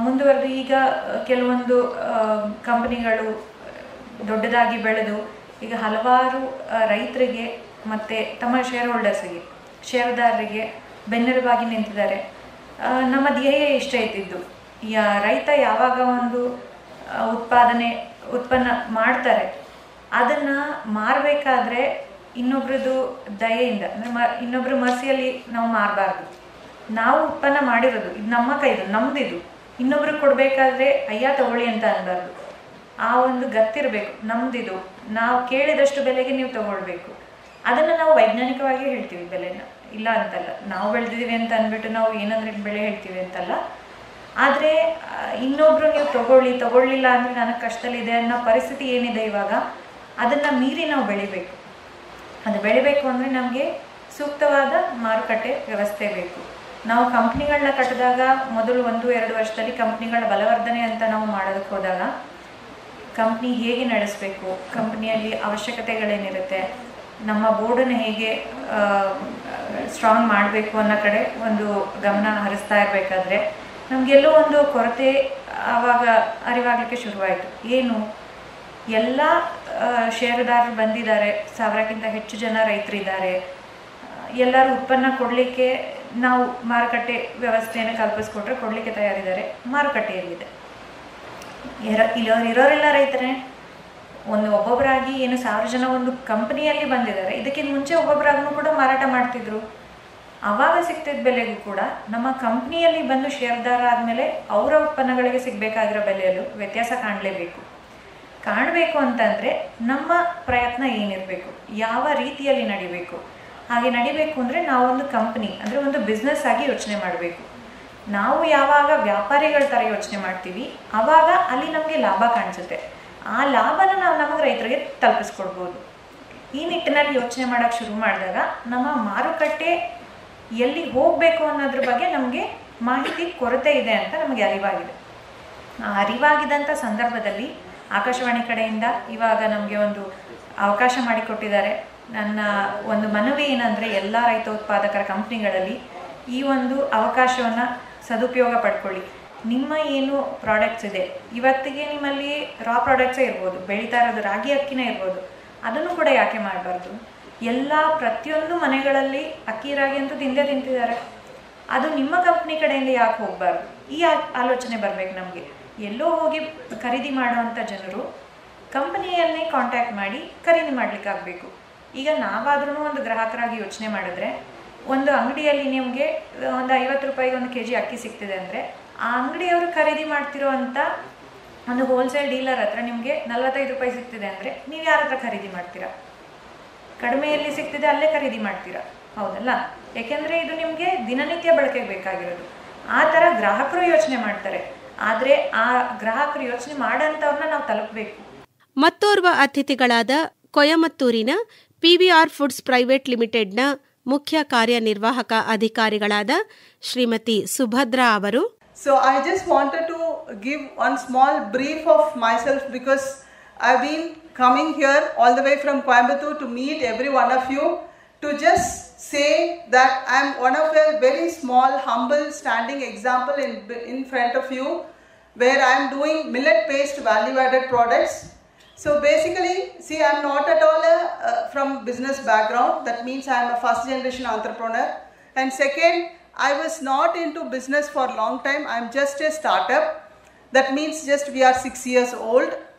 ಮುಂದುವರೆದು ಈಗ ಕೆಲವೊಂದು ಕಂಪನಿಗಳು ದೊಡ್ಡದಾಗಿ ಬೆಳೆದು ಈಗ ಹಲವಾರು ರೈತರಿಗೆ ಮತ್ತು ತಮ್ಮ ಶೇರ್ ಷೇರುದಾರರಿಗೆ ಬೆನ್ನೆಲುಬಾಗಿ ನಿಂತಿದ್ದಾರೆ. ನಮ್ಮ ಧ್ಯೇಯ ಇಷ್ಟ ಇದ್ದಿದ್ದು, ರೈತ ಯಾವಾಗ ಒಂದು ಉತ್ಪನ್ನ ಮಾಡ್ತಾರೆ ಅದನ್ನು ಮಾರಬೇಕಾದ್ರೆ ಇನ್ನೊಬ್ರದ್ದು ದಯೆಯಿಂದ ಅಂದರೆ ಇನ್ನೊಬ್ರ ಮರ್ಸಿಯಲ್ಲಿ ನಾವು ಮಾರಬಾರ್ದು. ನಾವು ಉತ್ಪನ್ನ ಮಾಡಿರೋದು ಇದು ನಮ್ಮ ಕೈದು, ನಮ್ದಿದು, ಇನ್ನೊಬ್ರಿಗೆ ಕೊಡಬೇಕಾದ್ರೆ ಅಯ್ಯ ತಗೊಳ್ಳಿ ಅಂತ ಅನ್ಬಾರ್ದು. ಆ ಒಂದು ಗತ್ತಿರಬೇಕು, ನಮ್ದಿದು, ನಾವು ಕೇಳಿದಷ್ಟು ಬೆಲೆಗೆ ನೀವು ತಗೊಳ್ಬೇಕು. ಅದನ್ನು ನಾವು ವೈಜ್ಞಾನಿಕವಾಗಿ ಹೇಳ್ತೀವಿ ಬೆಲೆನ, ಇಲ್ಲ ಅಂತಲ್ಲ. ನಾವು ಬೆಳೆದಿದ್ದೀವಿ ಅಂತ ಅಂದ್ಬಿಟ್ಟು ನಾವು ಏನಂದ್ರೆ ಬೆಲೆ ಹೇಳ್ತೀವಿ ಅಂತಲ್ಲ. ಆದರೆ ಇನ್ನೊಬ್ರು ನೀವು ತಗೊಳ್ಳಿಲ್ಲ ಅಂದರೆ ನನಗೆ ಕಷ್ಟದಲ್ಲಿದೆ ಅನ್ನೋ ಪರಿಸ್ಥಿತಿ ಏನಿದೆ ಇವಾಗ, ಅದನ್ನು ಮೀರಿ ನಾವು ಬೆಳಿಬೇಕು. ಅದು ಬೆಳಿಬೇಕು ಅಂದರೆ ನಮಗೆ ಸೂಕ್ತವಾದ ಮಾರುಕಟ್ಟೆ ವ್ಯವಸ್ಥೆ ಬೇಕು. ನಾವು ಕಂಪ್ನಿಗಳನ್ನ ಕಟ್ಟಿದಾಗ ಮೊದಲು 1-2 ವರ್ಷದಲ್ಲಿ ಕಂಪ್ನಿಗಳ ಬಲವರ್ಧನೆ ಅಂತ ನಾವು ಮಾಡೋದಕ್ಕೆ ಹೋದಾಗ ಕಂಪ್ನಿ ಹೇಗೆ ನಡೆಸಬೇಕು, ಕಂಪ್ನಿಯಲ್ಲಿ ಅವಶ್ಯಕತೆಗಳೇನಿರುತ್ತೆ, ನಮ್ಮ ಬೋರ್ಡನ್ನು ಹೇಗೆ ಸ್ಟ್ರಾಂಗ್ ಮಾಡಬೇಕು ಅನ್ನೋ ಕಡೆ ಒಂದು ಗಮನ ಹರಿಸ್ತಾ ಇರಬೇಕಾದ್ರೆ ನಮಗೆಲ್ಲೋ ಒಂದು ಕೊರತೆ ಆವಾಗ ಅರಿವಾಗಲಿಕ್ಕೆ ಶುರುವಾಯಿತು. ಏನು, ಎಲ್ಲ ಷೇರುದಾರರು ಬಂದಿದ್ದಾರೆ, 1000ಕ್ಕಿಂತ ಹೆಚ್ಚು ಜನ ರೈತರಿದ್ದಾರೆ, ಎಲ್ಲರೂ ಉತ್ಪನ್ನ ಕೊಡಲಿಕ್ಕೆ ನಾವು ಮಾರುಕಟ್ಟೆ ವ್ಯವಸ್ಥೆಯನ್ನು ಕಲ್ಪಿಸ್ಕೊಟ್ರೆ ಕೊಡಲಿಕ್ಕೆ ತಯಾರಿದ್ದಾರೆ. ಮಾರುಕಟ್ಟೆ ಎಲ್ಲಿದೆ? ಇರೋರೆಲ್ಲ ರೈತರೇ. ಒಬ್ಬೊಬ್ಬರಾಗಿ ಏನು 1000 ಜನ ಒಂದು ಕಂಪನಿಯಲ್ಲಿ ಬಂದಿದ್ದಾರೆ, ಇದಕ್ಕಿಂತ ಮುಂಚೆ ಒಬ್ಬೊಬ್ಬರಾಗೂ ಕೂಡ ಮಾರಾಟ ಮಾಡ್ತಿದ್ರು. ಆವಾಗ ಸಿಗ್ತಿದ್ದ ಬೆಲೆಗೂ ಕೂಡ ನಮ್ಮ ಕಂಪ್ನಿಯಲ್ಲಿ ಬಂದು ಷೇರುದಾರ ಆದಮೇಲೆ ಅವರ ಉತ್ಪನ್ನಗಳಿಗೆ ಸಿಗಬೇಕಾಗಿರೋ ಬೆಲೆಯಲ್ಲೂ ವ್ಯತ್ಯಾಸ ಕಾಣಬೇಕು ಅಂತಂದರೆ ನಮ್ಮ ಪ್ರಯತ್ನ ಏನಿರಬೇಕು, ಯಾವ ರೀತಿಯಲ್ಲಿ ನಡಿಬೇಕು. ಹಾಗೆ ನಡಿಬೇಕು ಅಂದರೆ ನಾವೊಂದು ಕಂಪ್ನಿ ಅಂದರೆ ಒಂದು ಬಿಸ್ನೆಸ್ ಆಗಿ ಯೋಚನೆ ಮಾಡಬೇಕು. ನಾವು ಯಾವಾಗ ವ್ಯಾಪಾರಿಗಳ ಥರ ಯೋಚನೆ ಮಾಡ್ತೀವಿ ಆವಾಗ ಅಲ್ಲಿ ನಮಗೆ ಲಾಭ ಕಾಣಿಸುತ್ತೆ. ಆ ಲಾಭನ ನಾವು ನಮಗೆ ರೈತರಿಗೆ ತಲುಪಿಸ್ಕೊಡ್ಬೋದು. ಈ ನಿಟ್ಟಿನಲ್ಲಿ ಯೋಚನೆ ಮಾಡೋಕ್ಕೆ ಶುರು ಮಾಡಿದಾಗ ನಮ್ಮ ಮಾರುಕಟ್ಟೆ ಎಲ್ಲಿ ಹೋಗಬೇಕು ಅನ್ನೋದ್ರ ಬಗ್ಗೆ ನಮಗೆ ಮಾಹಿತಿ ಕೊರತೆ ಇದೆ ಅಂತ ನಮಗೆ ಅರಿವಾಗಿದೆ. ಆ ಅರಿವಾಗಿದ್ದಂಥ ಸಂದರ್ಭದಲ್ಲಿ ಆಕಾಶವಾಣಿ ಕಡೆಯಿಂದ ಇವಾಗ ನಮಗೆ ಒಂದು ಅವಕಾಶ ಮಾಡಿಕೊಟ್ಟಿದ್ದಾರೆ. ನನ್ನ ಒಂದು ಮನವಿ ಏನಂದರೆ ಎಲ್ಲ ರೈತ ಉತ್ಪಾದಕರ ಕಂಪ್ನಿಗಳಲ್ಲಿ ಈ ಒಂದು ಅವಕಾಶವನ್ನು ಸದುಪಯೋಗ ಪಡ್ಕೊಳ್ಳಿ. ನಿಮ್ಮ ಏನು ಪ್ರಾಡಕ್ಟ್ಸ್ ಇದೆ, ಇವತ್ತಿಗೆ ನಿಮ್ಮಲ್ಲಿ ರಾ ಪ್ರಾಡಕ್ಟ್ಸೇ ಇರ್ಬೋದು, ಬೆಳೀತಾ ಇರೋದು ರಾಗಿ ಅಕ್ಕಿನೇ ಇರ್ಬೋದು, ಅದನ್ನು ಕೂಡ ಯಾಕೆ ಮಾಡಬಾರ್ದು? ಪ್ರತಿಯೊಂದು ಮನೆಗಳಲ್ಲಿ ಅಕ್ಕಿ ರಾಗಿ ಅಂತೂ ತಿಂತಿದ್ದಾರೆ. ಅದು ನಿಮ್ಮ ಕಂಪ್ನಿ ಕಡೆಯಿಂದ ಯಾಕೆ ಹೋಗಬಾರ್ದು? ಈ ಆಲೋಚನೆ ಬರಬೇಕು ನಮಗೆ. ಎಲ್ಲೋ ಹೋಗಿ ಖರೀದಿ ಮಾಡುವಂಥ ಜನರು ಕಂಪನಿಯನ್ನೇ ಕಾಂಟ್ಯಾಕ್ಟ್ ಮಾಡಿ ಖರೀದಿ ಮಾಡಲಿಕ್ಕಾಗಬೇಕು. ಈಗ ನಾವಾದ್ರೂ ಒಂದು ಗ್ರಾಹಕರಾಗಿ ಯೋಚನೆ ಮಾಡಿದ್ರೆ, ಒಂದು ಅಂಗಡಿಯಲ್ಲಿ ನಿಮಗೆ ಒಂದು 50 ರೂಪಾಯಿಗೆ 1 kg ಅಕ್ಕಿ ಸಿಗ್ತಿದೆ ಅಂದರೆ ಆ ಅಂಗಡಿಯವರು ಖರೀದಿ ಮಾಡ್ತಿರೋ ಅಂಥ ಒಂದು ಹೋಲ್ಸೇಲ್ ಡೀಲರ್ ಹತ್ರ ನಿಮಗೆ 45 ರೂಪಾಯಿ ಸಿಗ್ತಿದೆ ಅಂದರೆ ನೀವು ಯಾರ ಹತ್ರ ಖರೀದಿ ಮಾಡ್ತೀರಾ? ಕಡಿಮೆಯಲ್ಲಿ ಸಿಗ್ತಿದೆ ಅಲ್ಲೇ ಖರೀದಿ ಮಾಡ್ತೀರಾ, ಹೌದಲ್ಲ? ಯಾಕೆಂದರೆ ಇದು ನಿಮಗೆ ದಿನನಿತ್ಯ ಬಳಕೆಗೆ ಬೇಕಾಗಿರೋದು. ಆ ಥರ ಗ್ರಾಹಕರು ಯೋಚನೆ ಮಾಡ್ತಾರೆ. ಆದರೆ ಆ ಗ್ರಾಹಕರು ಯೋಚನೆ ಮಾಡೋಂಥವ್ರನ್ನ ನಾವು ತಲುಪಬೇಕು. ಮತ್ತೋರ್ವ ಅತಿಥಿಗಳಾದ ಕೊಯಮತ್ತೂರಿನ ಪಿವಿಆರ್ ಫುಡ್ಸ್ ಪ್ರೈವೇಟ್ ಲಿಮಿಟೆಡ್ನ ಮುಖ್ಯ ಕಾರ್ಯನಿರ್ವಾಹಕ ಅಧಿಕಾರಿಗಳಾದ ಶ್ರೀಮತಿ ಸುಭದ್ರಾ ಅವರು. So I just wanted to give one small brief of myself because I've been coming here all the way from Coimbatore to meet every one of you, to just say that I'm one of a very small, humble, standing example in front of you, where I'm doing millet-based value-added products. So basically, see, I'm not at all from business background. That means I'm a first-generation entrepreneur. And second, I was not into business for a long time. I'm just a startup. That means just we are 6 years old.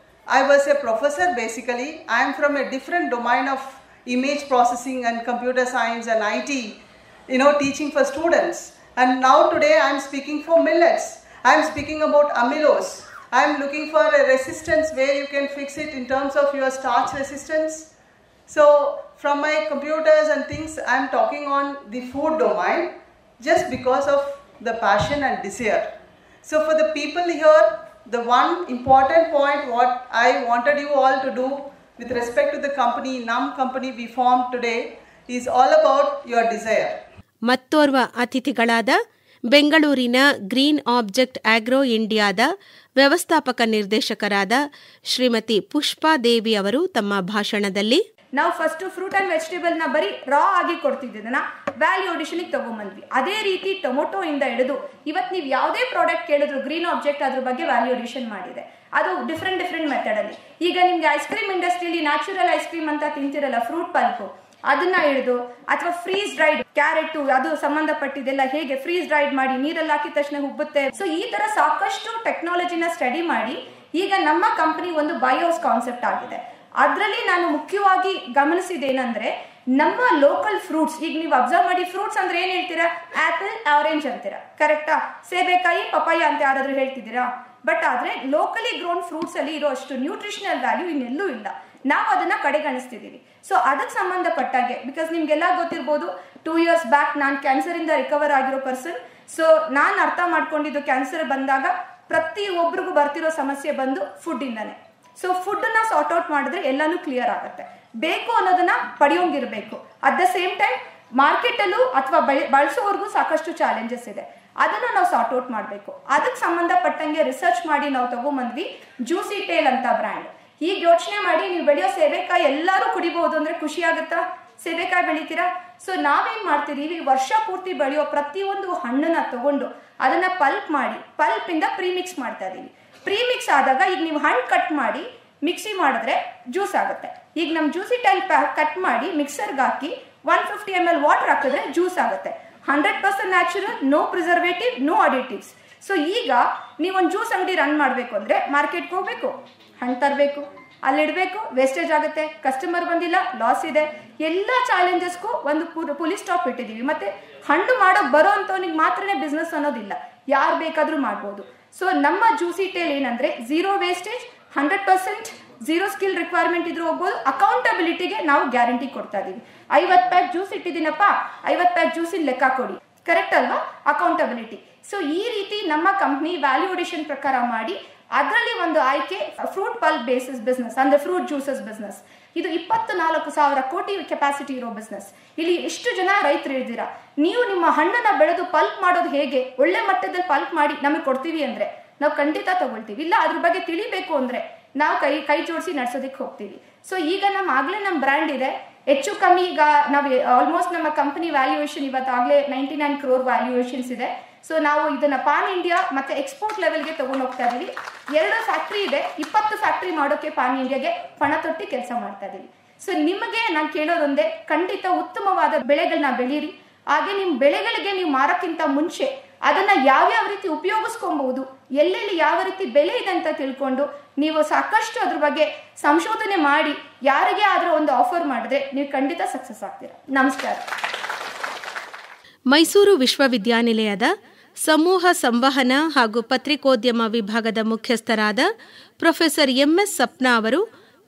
I was a professor basically. I am from a different domain of image processing and computer science and IT, teaching for students. And now today I am speaking for millets. I am speaking about amylose. I am looking for a resistance where you can fix it in terms of your starch resistance. So from my computers and things, I am talking on the food domain just because of the passion and desire. So for the people here, the one important point what I wanted you all to do with respect to the company, NUM company we formed today, is all about your desire. ಮತ್ತೋರ್ವ ಅತಿಥಿಗಳಾದ ಬೆಂಗಳೂರಿನ ಗ್ರೀನ್ ಆಬ್ಜೆಕ್ಟ್ ಆಗ್ರೋ ಇಂಡಿಯಾದ ವ್ಯವಸ್ಥಾಪಕ ನಿರ್ದೇಶಕರಾದ ಶ್ರೀಮತಿ ಪುಷ್ಪಾ ದೇವಿ ಅವರು ತಮ್ಮ ಭಾಷಣದಲ್ಲಿ, ನಾವು ಫಸ್ಟ್ ಫ್ರೂಟ್ ಅಂಡ್ ವೆಜಿಟೇಬಲ್ನ ಬರೀ ರಾ ಆಗಿ ಕೊಡ್ತಿದ್ದನ್ನ ವ್ಯಾಲ್ಯೂ ಅಡಿಷನ್ಗೆ ತಗೊಂಬಂದ್ವಿ. ಅದೇ ರೀತಿ ಟೊಮೊಟೊ ಇಂದ ಹಿಡಿದು ಇವತ್ತು ನೀವು ಯಾವುದೇ ಪ್ರಾಡಕ್ಟ್ ಕೇಳಿದ್ರು ಗ್ರೀನ್ ಆಬ್ಜೆಕ್ಟ್ ಅದ್ರ ಬಗ್ಗೆ ವ್ಯಾಲ್ಯೂ ಅಡಿಷನ್ ಮಾಡಿದೆ. ಅದು ಡಿಫ್ರೆಂಟ್ ಮೆಥಡ್ ಅಲ್ಲಿ. ಈಗ ನಿಮ್ಗೆ ಐಸ್ ಕ್ರೀಮ್ ಇಂಡಸ್ಟ್ರಿಯಲ್ಲಿ ನ್ಯಾಚುರಲ್ ಐಸ್ ಕ್ರೀಮ್ ಅಂತ ತಿಂತಿರಲ್ಲ, ಫ್ರೂಟ್ ಪಲ್ಪ್ ಅದನ್ನ ಹಿಡಿದು, ಅಥವಾ ಫ್ರೀಸ್ ಡ್ರೈಡ್ ಕ್ಯಾರೆಟ್ ಅದು ಸಂಬಂಧಪಟ್ಟಿದ್ದೆಲ್ಲ ಹೇಗೆ ಫ್ರೀಸ್ ಡ್ರೈಡ್ ಮಾಡಿ ನೀರಲ್ಲಿ ಹಾಕಿದ ತಕ್ಷಣ ಉಬ್ಬುತ್ತೆ. ಸೊ ಈ ತರ ಸಾಕಷ್ಟು ಟೆಕ್ನಾಲಜಿನ ಸ್ಟಡಿ ಮಾಡಿ ಈಗ ನಮ್ಮ ಕಂಪನಿ ಒಂದು ಬಯೋಸ್ ಕಾನ್ಸೆಪ್ಟ್ ಆಗಿದೆ. ಅದರಲ್ಲಿ ನಾನು ಮುಖ್ಯವಾಗಿ ಗಮನಿಸಿದೇನಂದ್ರೆ ನಮ್ಮ ಲೋಕಲ್ ಫ್ರೂಟ್ಸ್, ಈಗ ನೀವು ಅಬ್ಸರ್ವ್ ಮಾಡಿ, ಫ್ರೂಟ್ಸ್ ಅಂದ್ರೆ ಏನ್ ಹೇಳ್ತೀರಾ? ಆಪಲ್, ಆರೆಂಜ್ ಅಂತೀರಾ, ಕರೆಕ್ಟಾ? ಸೇಬೆಕಾಯಿ, ಪಪಾಯ ಅಂತ ಯಾರಾದ್ರೂ ಹೇಳ್ತಿದ್ದೀರಾ? ಬಟ್ ಆದ್ರೆ ಲೋಕಲಿ ಗ್ರೋನ್ ಫ್ರೂಟ್ಸ್ ಅಲ್ಲಿ ಇರೋ ಅಷ್ಟು ನ್ಯೂಟ್ರಿಷನಲ್ ವ್ಯಾಲ್ಯೂ ಇನ್ನೆಲ್ಲೂ ಇಲ್ಲ. ನಾವು ಅದನ್ನ ಕಡೆಗಣಿಸ್ತಿದೀವಿ. ಸೊ ಅದಕ್ಕೆ ಸಂಬಂಧಪಟ್ಟಾಗೆ, ಬಿಕಾಸ್ ನಿಮ್ಗೆಲ್ಲ ಗೊತ್ತಿರ್ಬೋದು, 2 years ಬ್ಯಾಕ್ ನಾನು ಕ್ಯಾನ್ಸರ್ ಇಂದ ರಿಕವರ್ ಆಗಿರೋ ಪರ್ಸನ್. ಸೊ ನಾನು ಅರ್ಥ ಮಾಡ್ಕೊಂಡಿದ್ದು, ಕ್ಯಾನ್ಸರ್ ಬಂದಾಗ ಪ್ರತಿ ಒಬ್ರಿಗೂ ಬರ್ತಿರೋ ಸಮಸ್ಯೆ ಬಂದು ಫುಡ್ ಇಂದಾನೆ. ಸೊ ಫುಡ್ ನ ಸಾರ್ಟ್ ಔಟ್ ಮಾಡಿದ್ರೆ ಎಲ್ಲಾನು ಕ್ಲಿಯರ್ ಆಗುತ್ತೆ. ಬೇಕು ಅನ್ನೋದನ್ನ ಪಡೆಯೋಂಗಿರ್ಬೇಕು. At the same time market ಅಲ್ಲೂ ಅಥವಾ ಬಳಸೋವರೆಗೂ ಸಾಕಷ್ಟು ಚಾಲೆಂಜಸ್ ಇದೆ, ಅದನ್ನ ನಾವು ಸಾರ್ಟ್ ಔಟ್ ಮಾಡಬೇಕು. ಅದಕ್ಕೆ ಸಂಬಂಧಪಟ್ಟಂಗೆ ರಿಸರ್ಚ್ ಮಾಡಿ ನಾವು ತಗೊಂಬಂದ್ವಿ ಜ್ಯೂಸಿ ಟೇಲ್ ಅಂತ ಬ್ರ್ಯಾಂಡ್. ಈಗ ಯೋಚನೆ ಮಾಡಿ, ನೀವು ಬೆಳೆಯೋ ಸೇಬೆಕಾಯಿ ಎಲ್ಲರೂ ಕುಡಿಬಹುದು ಅಂದ್ರೆ ಖುಷಿ ಆಗುತ್ತಾ? ಸೇಬೆಕಾಯಿ ಬೆಳಿತೀರಾ? ಸೊ ನಾವೇನ್ ಮಾಡ್ತೀವಿ, ವರ್ಷ ಪೂರ್ತಿ ಬೆಳೆಯೋ ಪ್ರತಿಯೊಂದು ಹಣ್ಣನ್ನ ತಗೊಂಡು ಅದನ್ನ ಪಲ್ಪ್ ಮಾಡಿ, ಪಲ್ಪ್ ಇಂದ ಪ್ರೀಮಿಕ್ಸ್ ಮಾಡ್ತಾ ಇದೀವಿ. ಪ್ರೀಮಿಕ್ಸ್ ಆದಾಗ ಈಗ ನೀವು ಹಣ್ಣು ಕಟ್ ಮಾಡಿ ಮಿಕ್ಸಿ ಮಾಡಿದ್ರೆ ಜ್ಯೂಸ್ ಆಗುತ್ತೆ. ಈಗ ನಮ್ ಜ್ಯೂಸಿ ಟೈಲ್ ಕಟ್ ಮಾಡಿ ಮಿಕ್ಸರ್ಗೆ ಹಾಕಿ 150 ml ವಾಟರ್ ಹಾಕಿದ್ರೆ ಜ್ಯೂಸ್ ಆಗುತ್ತೆ. 100% natural, no preservative, no additives. So ಈಗ ನೀವೊಂದು ಜ್ಯೂಸ್ ಅಂಗಡಿ ರನ್ ಮಾಡಬೇಕು ಅಂದ್ರೆ ಮಾರ್ಕೆಟ್ಗೆ ಹೋಗ್ಬೇಕು, ಹಣ್ಣು ತರಬೇಕು, ಅಲ್ಲಿಡ್ಬೇಕು, ವೇಸ್ಟೇಜ್ ಆಗುತ್ತೆ, ಕಸ್ಟಮರ್ ಬಂದಿಲ್ಲ, ಲಾಸ್ ಇದೆ. ಎಲ್ಲ ಚಾಲೆಂಜಸ್ಗೂ ಒಂದು ಪುಲಿಸ್ ಸ್ಟಾಪ್ ಇಟ್ಟಿದೀವಿ. ಮತ್ತೆ ಹಣ್ಣು ಮಾಡೋಕ್ ಬರೋ ಅಂತವನಿಗೆ ಮಾತ್ರನೇ ಬಿಸ್ನೆಸ್ ಅನ್ನೋದಿಲ್ಲ, ಯಾರು ಬೇಕಾದ್ರೂ ಮಾಡ್ಬೋದು. ಸೊ ನಮ್ಮ ಜ್ಯೂಸಿ ಟೇಲ್ ಏನಂದ್ರೆ 0 ವೇಸ್ಟೇಜ್, 100% 0 ಸ್ಕಿಲ್ ರಿಕ್ವೈರ್ಮೆಂಟ್ ಇದ್ರೂ ಹೋಗ್ಬೋದು. ಅಕೌಂಟಬಿಲಿಟಿಗೆ ನಾವು ಗ್ಯಾರಂಟಿ ಕೊಡ್ತಾ ಇದೀವಿ. 50 ಪ್ಯಾಕ್ ಜ್ಯೂಸ್ ಇಟ್ಟಿದ್ದೀನಪ್ಪ, 50 ಪ್ಯಾಕ್ ಜ್ಯೂಸಿನ ಲೆಕ್ಕ ಕೊಡಿ, ಕರೆಕ್ಟ್ ಅಲ್ವಾ? ಅಕೌಂಟಬಿಲಿಟಿ. ಸೊ ಈ ರೀತಿ ನಮ್ಮ ಕಂಪ್ನಿ ವ್ಯಾಲ್ಯೂ ಅಡಿಷನ್ ಪ್ರಕಾರ ಮಾಡಿ ಅದರಲ್ಲಿ ಒಂದು ಆಯ್ಕೆ ಫ್ರೂಟ್ ಪಲ್ಪ್ ಬೇಸಿಸ್ ಬಿಸ್ನೆಸ್, ಅಂದ್ರೆ ಫ್ರೂಟ್ ಜ್ಯೂಸಸ್ ಬಿಸ್ನೆಸ್. ಇದು 24,000 ಕೋಟಿ ಕೆಪಾಸಿಟಿ ಇರೋ ಬಿಸ್ನೆಸ್. ಇಲ್ಲಿ ಎಷ್ಟು ಜನ ರೈತರು ಇದ್ದೀರಾ? ನೀವು ನಿಮ್ಮ ಹಣ್ಣನ್ನ ಬೆಳೆದು ಪಲ್ಪ್ ಮಾಡೋದು ಹೇಗೆ, ಒಳ್ಳೆ ಮಟ್ಟದಲ್ಲಿ ಪಲ್ಪ್ ಮಾಡಿ ನಮಗೆ ಕೊಡ್ತೀವಿ ಅಂದ್ರೆ ನಾವು ಖಂಡಿತ ತಗೊಳ್ತೀವಿ. ಇಲ್ಲ ಅದ್ರ ಬಗ್ಗೆ ತಿಳಿಬೇಕು ಅಂದ್ರೆ ನಾವು ಕೈ ಜೋಡಿಸಿ ನಡ್ಸೋದಕ್ಕೆ ಹೋಗ್ತೀವಿ. ಸೊ ಈಗ ನಮ್ಮ ಬ್ರ್ಯಾಂಡ್ ಇದೆ. ಹೆಚ್ಚು ಕಮ್ಮಿ ಈಗ ನಾವು ಆಲ್ಮೋಸ್ಟ್ ನಮ್ಮ ಕಂಪನಿ ವ್ಯಾಲ್ಯೂಯೇಷನ್ ಇವತ್ತಾಗಲೇ 99 crore ವ್ಯಾಲ್ಯೂಯೇಷನ್ಸ್ ಇದೆ. ಸೊ ನಾವು ಇದನ್ನ ಪಾನ್ ಇಂಡಿಯಾ ಮತ್ತೆ ಎಕ್ಸ್ಪೋರ್ಟ್ ಲೆವೆಲ್ಗೆ ತಗೊಂಡು ಹೋಗ್ತಾ ಇದೀವಿ. 2 ಫ್ಯಾಕ್ಟ್ರಿ ಇದೆ, 20 ಫ್ಯಾಕ್ಟ್ರಿ ಮಾಡೋಕೆ ಪಾನ್ ಇಂಡಿಯಾಗೆ ಪಣ ತೊಟ್ಟಿ ಕೆಲಸ ಮಾಡ್ತಾ ಇದೀವಿ. ಸೊ ನಿಮಗೆ ನಾನು ಕೇಳೋದೊಂದೇ, ಖಂಡಿತ ಉತ್ತಮವಾದ ಬೆಳೆಗಳನ್ನ ಬೆಳೀರಿ. ಹಾಗೆ ನಿಮ್ಮ ಬೆಳೆಗಳಿಗೆ ನೀವು ಮಾರೋಕ್ಕಿಂತ ಮುಂಚೆ ಅದನ್ನ ಯಾವ್ಯಾವ ರೀತಿ ಉಪಯೋಗಿಸ್ಕೊಬಹುದು, ಎಲ್ಲೆಲ್ಲಿ ಯಾವ ರೀತಿ ಬೆಲೆ ಇದೆ ಅಂತ ತಿಳ್ಕೊಂಡು ನೀವು ಸಾಕಷ್ಟು ಅದ್ರ ಬಗ್ಗೆ ಸಂಶೋಧನೆ ಮಾಡಿ ಯಾರಿಗೆ ಆದ್ರೂ ಒಂದು ಆಫರ್ ಮಾಡಿದ್ರೆ ನೀವು ಖಂಡಿತ ಸಕ್ಸಸ್ ಆಗ್ತೀರಾ. ನಮಸ್ಕಾರ. ಮೈಸೂರು ವಿಶ್ವವಿದ್ಯಾನಿಲಯದ ಸಮೂಹ ಸಂವಹನ ಹಾಗೂ ಪತ್ರಿಕೋದ್ಯಮ ವಿಭಾಗದ ಮುಖ್ಯಸ್ಥರಾದ ಪ್ರೊಫೆಸರ್ MS ಸಪ್ನಾ ಅವರು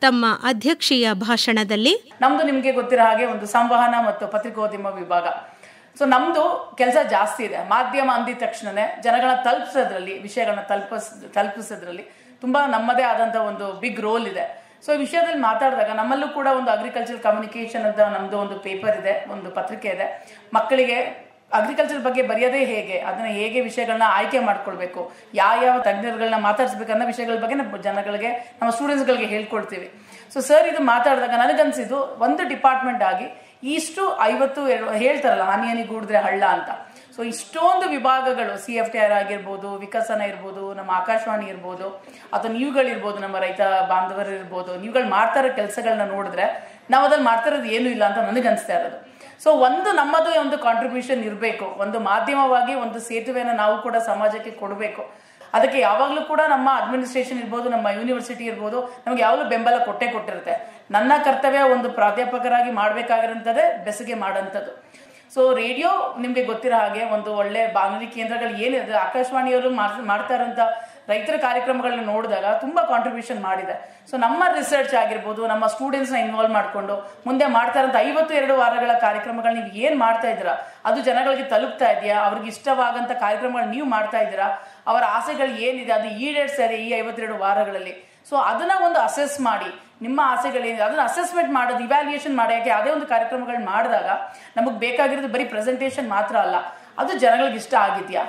ತಮ್ಮ ಅಧ್ಯಕ್ಷೀಯ ಭಾಷಣದಲ್ಲಿ, ನಮ್ದು ನಿಮಗೆ ಗೊತ್ತಿರೋ ಹಾಗೆ ಒಂದು ಸಂವಹನ ಮತ್ತು ಪತ್ರಿಕೋದ್ಯಮ ವಿಭಾಗ. ಸೊ ನಮ್ದು ಕೆಲಸ ಜಾಸ್ತಿ ಇದೆ. ಮಾಧ್ಯಮ ಅಂದಿದ ತಕ್ಷಣನೇ ಜನಗಳನ್ನ ತಲುಪಿಸೋದ್ರಲ್ಲಿ, ವಿಷಯಗಳನ್ನ ತಲುಪಿಸೋದ್ರಲ್ಲಿ ತುಂಬಾ ನಮ್ಮದೇ ಆದಂತ ಒಂದು ಬಿಗ್ ರೋಲ್ ಇದೆ. ಸೊ ಈ ವಿಷಯದಲ್ಲಿ ಮಾತಾಡಿದಾಗ ನಮ್ಮಲ್ಲೂ ಕೂಡ ಒಂದು ಅಗ್ರಿಕಲ್ಚರ್ ಕಮ್ಯುನಿಕೇಶನ್ ಅಂತ ನಮ್ದು ಒಂದು ಪೇಪರ್ ಇದೆ, ಒಂದು ಪತ್ರಿಕೆ ಇದೆ. ಮಕ್ಕಳಿಗೆ ಅಗ್ರಿಕಲ್ಚರ್ ಬಗ್ಗೆ ಬರೆಯೋದೇ ಹೇಗೆ, ಅದನ್ನ ಹೇಗೆ ವಿಷಯಗಳನ್ನ ಆಯ್ಕೆ ಮಾಡ್ಕೊಳ್ಬೇಕು, ಯಾವ ತಜ್ಞರುಗಳನ್ನ ಮಾತಾಡಿಸ್ಬೇಕನ್ನೋ ವಿಷಯಗಳ ಬಗ್ಗೆ ಜನಗಳಿಗೆ, ನಮ್ಮ ಸ್ಟೂಡೆಂಟ್ಸ್ಗಳಿಗೆ ಹೇಳ್ಕೊಳ್ತೀವಿ. ಸೊ ಸರ್ ಇದು ಮಾತಾಡಿದಾಗ ನನಗನ್ಸಿದ್ದು, ಒಂದು ಡಿಪಾರ್ಟ್ಮೆಂಟ್ ಆಗಿ ಇಷ್ಟು 50 ಹೇಳ್ತಾರಲ್ಲ ಹನಿ ಗೂಡಿದ್ರೆ ಹಳ್ಳ ಅಂತ. ಸೊ ಇಷ್ಟೊಂದು ವಿಭಾಗಗಳು, CFTR ಆಗಿರ್ಬೋದು, ವಿಕಸನ ಇರ್ಬೋದು, ನಮ್ಮ ಆಕಾಶವಾಣಿ ಇರ್ಬೋದು, ಅಥವಾ ನೀವುಗಳಿರ್ಬೋದು, ನಮ್ಮ ರೈತ ಬಾಂಧವರು ಇರ್ಬೋದು, ನೀವುಗಳು ಮಾಡ್ತಾ ಇರೋ ಕೆಲಸಗಳನ್ನ ನೋಡಿದ್ರೆ ನಾವು ಅದ್ರಲ್ಲಿ ಮಾಡ್ತಾ ಇರೋದು ಏನೂ ಇಲ್ಲ ಅಂತ ನನಗನ್ಸ್ತಾ ಇರೋದು. ಸೊ ನಮ್ಮದು ಒಂದು ಕಾಂಟ್ರಿಬ್ಯೂಷನ್ ಇರಬೇಕು. ಒಂದು ಮಾಧ್ಯಮವಾಗಿ ಒಂದು ಸೇತುವೆನ ನಾವು ಕೂಡ ಸಮಾಜಕ್ಕೆ ಕೊಡಬೇಕು. ಅದಕ್ಕೆ ಯಾವಾಗಲೂ ಕೂಡ ನಮ್ಮ ಅಡ್ಮಿನಿಸ್ಟ್ರೇಷನ್ ಇರ್ಬೋದು, ನಮ್ಮ ಯೂನಿವರ್ಸಿಟಿ ಇರ್ಬೋದು, ನಮ್ಗೆ ಯಾವಾಗಲೂ ಬೆಂಬಲ ಕೊಟ್ಟಿರುತ್ತೆ. ನನ್ನ ಕರ್ತವ್ಯ ಒಂದು ಪ್ರಾಧ್ಯಾಪಕರಾಗಿ ಮಾಡಬೇಕಾಗಿರೋಂಥದ್ದೇ ಬೆಸಗೆ ಮಾಡೋಂಥದ್ದು. ಸೊ ರೇಡಿಯೋ ನಿಮ್ಗೆ ಗೊತ್ತಿರೋ ಹಾಗೆ ಒಂದು ಒಳ್ಳೆ ಬಾನುಲಿ ಕೇಂದ್ರಗಳು ಏನಿದೆ, ಆಕಾಶವಾಣಿಯವರು ಮಾಡ್ತಾ ಇರೋಂಥ ರೈತರ ಕಾರ್ಯಕ್ರಮಗಳನ್ನ ನೋಡಿದಾಗ ತುಂಬಾ ಕಾಂಟ್ರಿಬ್ಯೂಷನ್ ಮಾಡಿದೆ. ಸೊ ನಮ್ಮ ರಿಸರ್ಚ್ ಆಗಿರ್ಬೋದು, ನಮ್ಮ ಸ್ಟೂಡೆಂಟ್ಸ್ನ ಇನ್ವಾಲ್ವ್ ಮಾಡಿಕೊಂಡು ಮುಂದೆ ಮಾಡ್ತಾ ಇರೋಂಥ 52 ವಾರಗಳ ಕಾರ್ಯಕ್ರಮಗಳು ನೀವು ಏನ್ ಮಾಡ್ತಾ ಇದ್ದೀರಾ, ಅದು ಜನಗಳಿಗೆ ತಲುಪ್ತಾ ಇದೆಯಾ, ಅವ್ರಿಗೆ ಇಷ್ಟವಾಗಂತ ಕಾರ್ಯಕ್ರಮಗಳು ನೀವು ಮಾಡ್ತಾ ಇದ್ದೀರಾ, ಅವರ ಆಸೆಗಳು ಏನಿದೆ ಅದು ಈಡೇರಿಸ್ತಾ ಇದೆ ಈ 52 ವಾರಗಳಲ್ಲಿ. ಸೊ ಅದನ್ನ ಒಂದು ಅಸೆಸ್ ಮಾಡಿ, ನಿಮ್ಮ ಆಸೆಗಳೇನಿದೆ ಅದನ್ನ ಅಸೆಸ್ಮೆಂಟ್ ಮಾಡೋದು, ಇವ್ಯಾಲ್ಯೂಯೇಷನ್ ಮಾಡೋಕೆ ಯಾವುದೇ ಒಂದು ಕಾರ್ಯಕ್ರಮಗಳು ಮಾಡಿದಾಗ ನಮಗೆ ಬೇಕಾಗಿರೋದು ಬರೀ ಪ್ರೆಸೆಂಟೇಷನ್ ಮಾತ್ರ ಅಲ್ಲ, ಅದು ಜನಗಳಿಗೆ ಇಷ್ಟ ಆಗಿದೆಯಾ,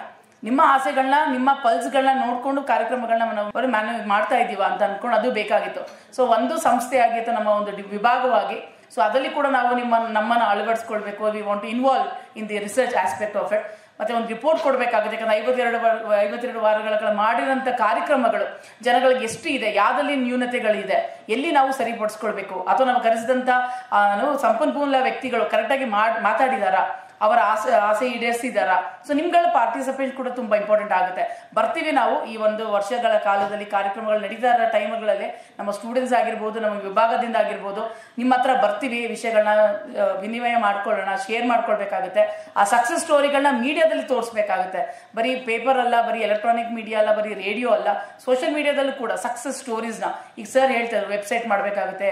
ನಿಮ್ಮ ಆಸೆಗಳನ್ನ, ನಿಮ್ಮ ಪಲ್ಸ್ಗಳನ್ನ ನೋಡ್ಕೊಂಡು ಕಾರ್ಯಕ್ರಮಗಳನ್ನ ನಾವು ಮಾಡ್ತಾ ಇದ್ದೀವ ಅಂತ ಅನ್ಕೊಂಡು ಅದು ಬೇಕಾಗಿತ್ತು. ಸೊ ಒಂದು ಸಂಸ್ಥೆ ಆಗಿತ್ತು, ನಮ್ಮ ಒಂದು ವಿಭಾಗವಾಗಿ. ಸೊ ಅದರಲ್ಲಿ ಕೂಡ ನಾವು ನಮ್ಮನ್ನು ಅಳವಡಿಸ್ಕೊಳ್ಬೇಕು. We want to involve in the research aspect of it. ಮತ್ತೆ ಒಂದು ರಿಪೋರ್ಟ್ ಕೊಡಬೇಕಾಗುತ್ತೆ. ಯಾಕಂದ್ರೆ 52 ವಾರಗಳ ಮಾಡಿರೋಂಥ ಕಾರ್ಯಕ್ರಮಗಳು ಜನಗಳಿಗೆ ಎಷ್ಟು ಇದೆ, ಯಾವ್ದಲ್ಲಿ ನ್ಯೂನತೆಗಳಿದೆ, ಎಲ್ಲಿ ನಾವು ಸರಿಪಡಿಸ್ಕೊಳ್ಬೇಕು, ಅಥವಾ ನಾವು ಕರೆಸಿದಂಥ ಸಂಪನ್ಮೂಲ ವ್ಯಕ್ತಿಗಳು ಕರೆಕ್ಟಾಗಿ ಮಾತಾಡಿದಾರಾ, ಅವರ ಆಸೆ ಈಡೇರಿಸಿದಾರ. ಸೊ ನಿಮ್ಗಳ ಪಾರ್ಟಿಸಿಪೇಟ್ ಕೂಡ ತುಂಬಾ ಇಂಪಾರ್ಟೆಂಟ್ ಆಗುತ್ತೆ. ಬರ್ತೀವಿ ನಾವು ಈ ಒಂದು ವರ್ಷಗಳ ಕಾಲದಲ್ಲಿ ಕಾರ್ಯಕ್ರಮಗಳು ನಡೀತಾ ಇರೋ ಟೈಮ್ಗಳಲ್ಲಿ ನಮ್ಮ ಸ್ಟೂಡೆಂಟ್ಸ್ ಆಗಿರ್ಬೋದು, ನಮ್ಮ ವಿಭಾಗದಿಂದ ಆಗಿರ್ಬೋದು, ನಿಮ್ಮ ಹತ್ರ ಬರ್ತೀವಿ, ವಿಷಯಗಳನ್ನ ವಿನಿಮಯ ಮಾಡ್ಕೊಳ್ಳೋಣ, ಶೇರ್ ಮಾಡ್ಕೊಳ್ಬೇಕಾಗುತ್ತೆ. ಆ ಸಕ್ಸಸ್ ಸ್ಟೋರಿಗಳನ್ನ ಮೀಡಿಯಾದಲ್ಲಿ ತೋರಿಸ್ಬೇಕಾಗುತ್ತೆ. ಬರೀ ಪೇಪರ್ ಅಲ್ಲ, ಬರೀ ಎಲೆಕ್ಟ್ರಾನಿಕ್ ಮೀಡಿಯಾ ಅಲ್ಲ, ಬರೀ ರೇಡಿಯೋ ಅಲ್ಲ, ಸೋಷಿಯಲ್ ಮೀಡಿಯಾದಲ್ಲೂ ಕೂಡ ಸಕ್ಸಸ್ ಸ್ಟೋರೀಸ್ನ ಈಗ ಸರ್ ಹೇಳ್ತಾರೆ ವೆಬ್ಸೈಟ್ ಮಾಡಬೇಕಾಗುತ್ತೆ,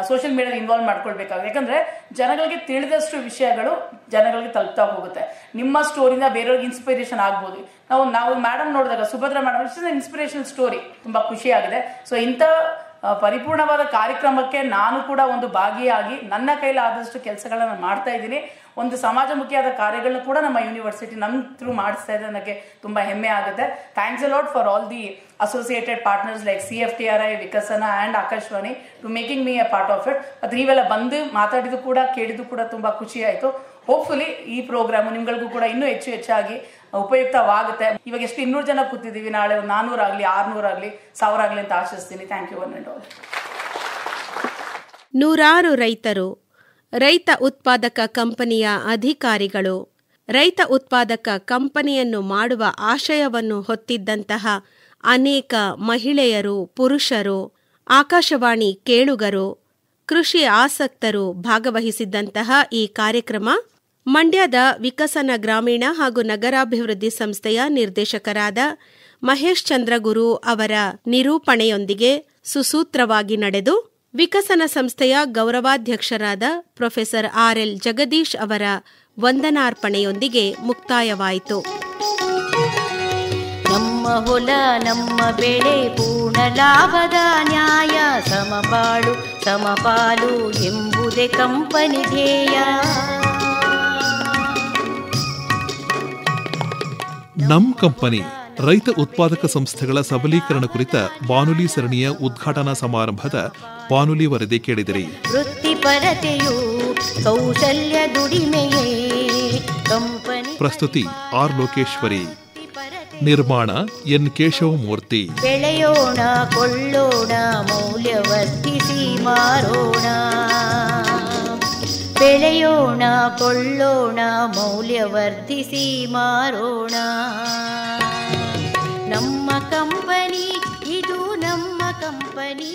ಸೋಷಿಯಲ್ ಮೀಡಿಯಾದ ಇನ್ವಾಲ್ವ್ ಮಾಡ್ಕೊಳ್ಬೇಕಾಗುತ್ತೆ. ಯಾಕಂದ್ರೆ ಜನಗಳಿಗೆ ತಿಳಿದಷ್ಟು ವಿಷಯಗಳು ಜನಗಳಿಗೆ ತಲುಪ್ತಾ ಹೋಗುತ್ತೆ. ನಿಮ್ಮ ಸ್ಟೋರಿಯಿಂದ ಬೇರೆಯವ್ರಿಗೆ ಇನ್ಸ್ಪಿರೇಷನ್ ಆಗ್ಬೋದು. ನಾವು ಮೇಡಮ್ ನೋಡಿದಾಗ ಸುಭದ್ರಾ ಮೇಡಮ್ ಇನ್ಸ್ಪಿರೇಷನಲ್ ಸ್ಟೋರಿ ತುಂಬಾ ಖುಷಿ ಆಗಿದೆ. ಸೊ ಇಂಥ ಪರಿಪೂರ್ಣವಾದ ಕಾರ್ಯಕ್ರಮಕ್ಕೆ ನಾನು ಕೂಡ ಒಂದು ಭಾಗಿಯಾಗಿ ನನ್ನ ಕೈಲಾದಷ್ಟು ಕೆಲಸಗಳನ್ನ ಮಾಡ್ತಾ ಇದ್ದೀನಿ. ಒಂದು ಸಮಾಜಮುಖಿಯಾದ ಕಾರ್ಯಗಳನ್ನ ಕೂಡ ನಮ್ಮ ಯೂನಿವರ್ಸಿಟಿ ನಮ್ಮ ಥ್ರೂ ಮಾಡಿಸ್ತಾ ಇದೆ. ನನಗೆ ತುಂಬಾ ಹೆಮ್ಮೆ ಆಗುತ್ತೆ. Thanks a lot for all the associated partners like CFTRI, Vikasana and Akashvani to making me a part of it. ಮತ್ತು ನೀವೆಲ್ಲ ಬಂದು ಮಾತಾಡಿದ್ದು ಕೂಡ ಕೇಳಿದ್ದು ಕೂಡ ತುಂಬ ಖುಷಿ ಆಯಿತು. ಹೋಪ್ಫುಲಿ ಈ ಪ್ರೋಗ್ರಾಮು ನಿಮ್ಗಳಿಗೂ ಕೂಡ ಇನ್ನೂ ಹೆಚ್ಚಾಗಿ ಉಪಯುಕ್ತವಾಗುತ್ತೆ. ಇವಾಗ ಎಷ್ಟು 200 ಜನ ಕೂತಿದ್ದೀವಿ, ನಾಳೆ 400 ಆಗಲಿ, 600 ಆಗಲಿ, 1000 ಆಗಲಿ ಅಂತ ಆಶಿಸ್ತೀನಿ. Thank you one and all. ನೂರಾರು ರೈತರು, ರೈತ ಉತ್ಪಾದಕ ಕಂಪನಿಯ ಅಧಿಕಾರಿಗಳು, ರೈತ ಉತ್ಪಾದಕ ಕಂಪನಿಯನ್ನು ಮಾಡುವ ಆಶಯವನ್ನು ಹೊತ್ತಿದ್ದಂತಹ ಅನೇಕ ಮಹಿಳೆಯರು, ಪುರುಷರು, ಆಕಾಶವಾಣಿ ಕೇಳುಗರು, ಕೃಷಿ ಆಸಕ್ತರು ಭಾಗವಹಿಸಿದ್ದಂತಹ ಈ ಕಾರ್ಯಕ್ರಮ ಮಂಡ್ಯದ ವಿಕಸನ ಗ್ರಾಮೀಣ ಹಾಗೂ ನಗರಾಭಿವೃದ್ಧಿ ಸಂಸ್ಥೆಯ ನಿರ್ದೇಶಕರಾದ ಮಹೇಶ್ ಚಂದ್ರಗುರು ಅವರ ನಿರೂಪಣೆಯೊಂದಿಗೆ ಸುಸೂತ್ರವಾಗಿ ನಡೆದು ವಿಕಸನ ಸಂಸ್ಥೆಯ ಗೌರವಾಧ್ಯಕ್ಷರಾದ ಪ್ರೊಫೆಸರ್ RL ಜಗದೀಶ್ ಅವರ ವಂದನಾರ್ಪಣೆಯೊಂದಿಗೆ ಮುಕ್ತಾಯವಾಯಿತು. ನಮ್ಮ ಹೊಲ ನಮ್ಮ ಬೆಳೆ ಪೂರ್ಣ ಲಾಭದ ನ್ಯಾಯ, ಸಮಪಾಲು ಎಂಬುದೇ ಕಂಪನಿ ಧ್ಯೇಯ. ನಮ್ ಕಂಪನಿ ರೈತ ಉತ್ಪಾದಕ ಸಂಸ್ಥೆಗಳ ಸಬಲೀಕರಣ ಕುರಿತ ಬಾನುಲಿ ಸರಣಿಯ ಉದ್ಘಾಟನಾ ಸಮಾರಂಭದ ಬಾನುಲಿ ವರದಿ ಕೇಳಿದಿರಿ. ವೃತ್ತಿಪರತೆಯು ಕೌಶಲ್ಯ ದುಡಿಮೆಯೇ ಕಂಪನಿ. ಪ್ರಸ್ತುತಿ R. ಲೋಕೇಶ್ವರಿ. ನಿರ್ಮಾಣ N. ಕೇಶವಮೂರ್ತಿ. ಬೆಳೆಯೋಣ ಕೊಳ್ಳೋಣ ಮೌಲ್ಯವರ್ಧಿಸಿ ಮಾರೋಣ. ಬೆಳೆಯೋಣ ಕೊಳ್ಳೋಣ ಮೌಲ್ಯವರ್ಧಿಸಿ ಮಾರೋಣ. ನಮ್ಮ ಕಂಪನಿ, ಇದು ನಮ್ಮ ಕಂಪನಿ.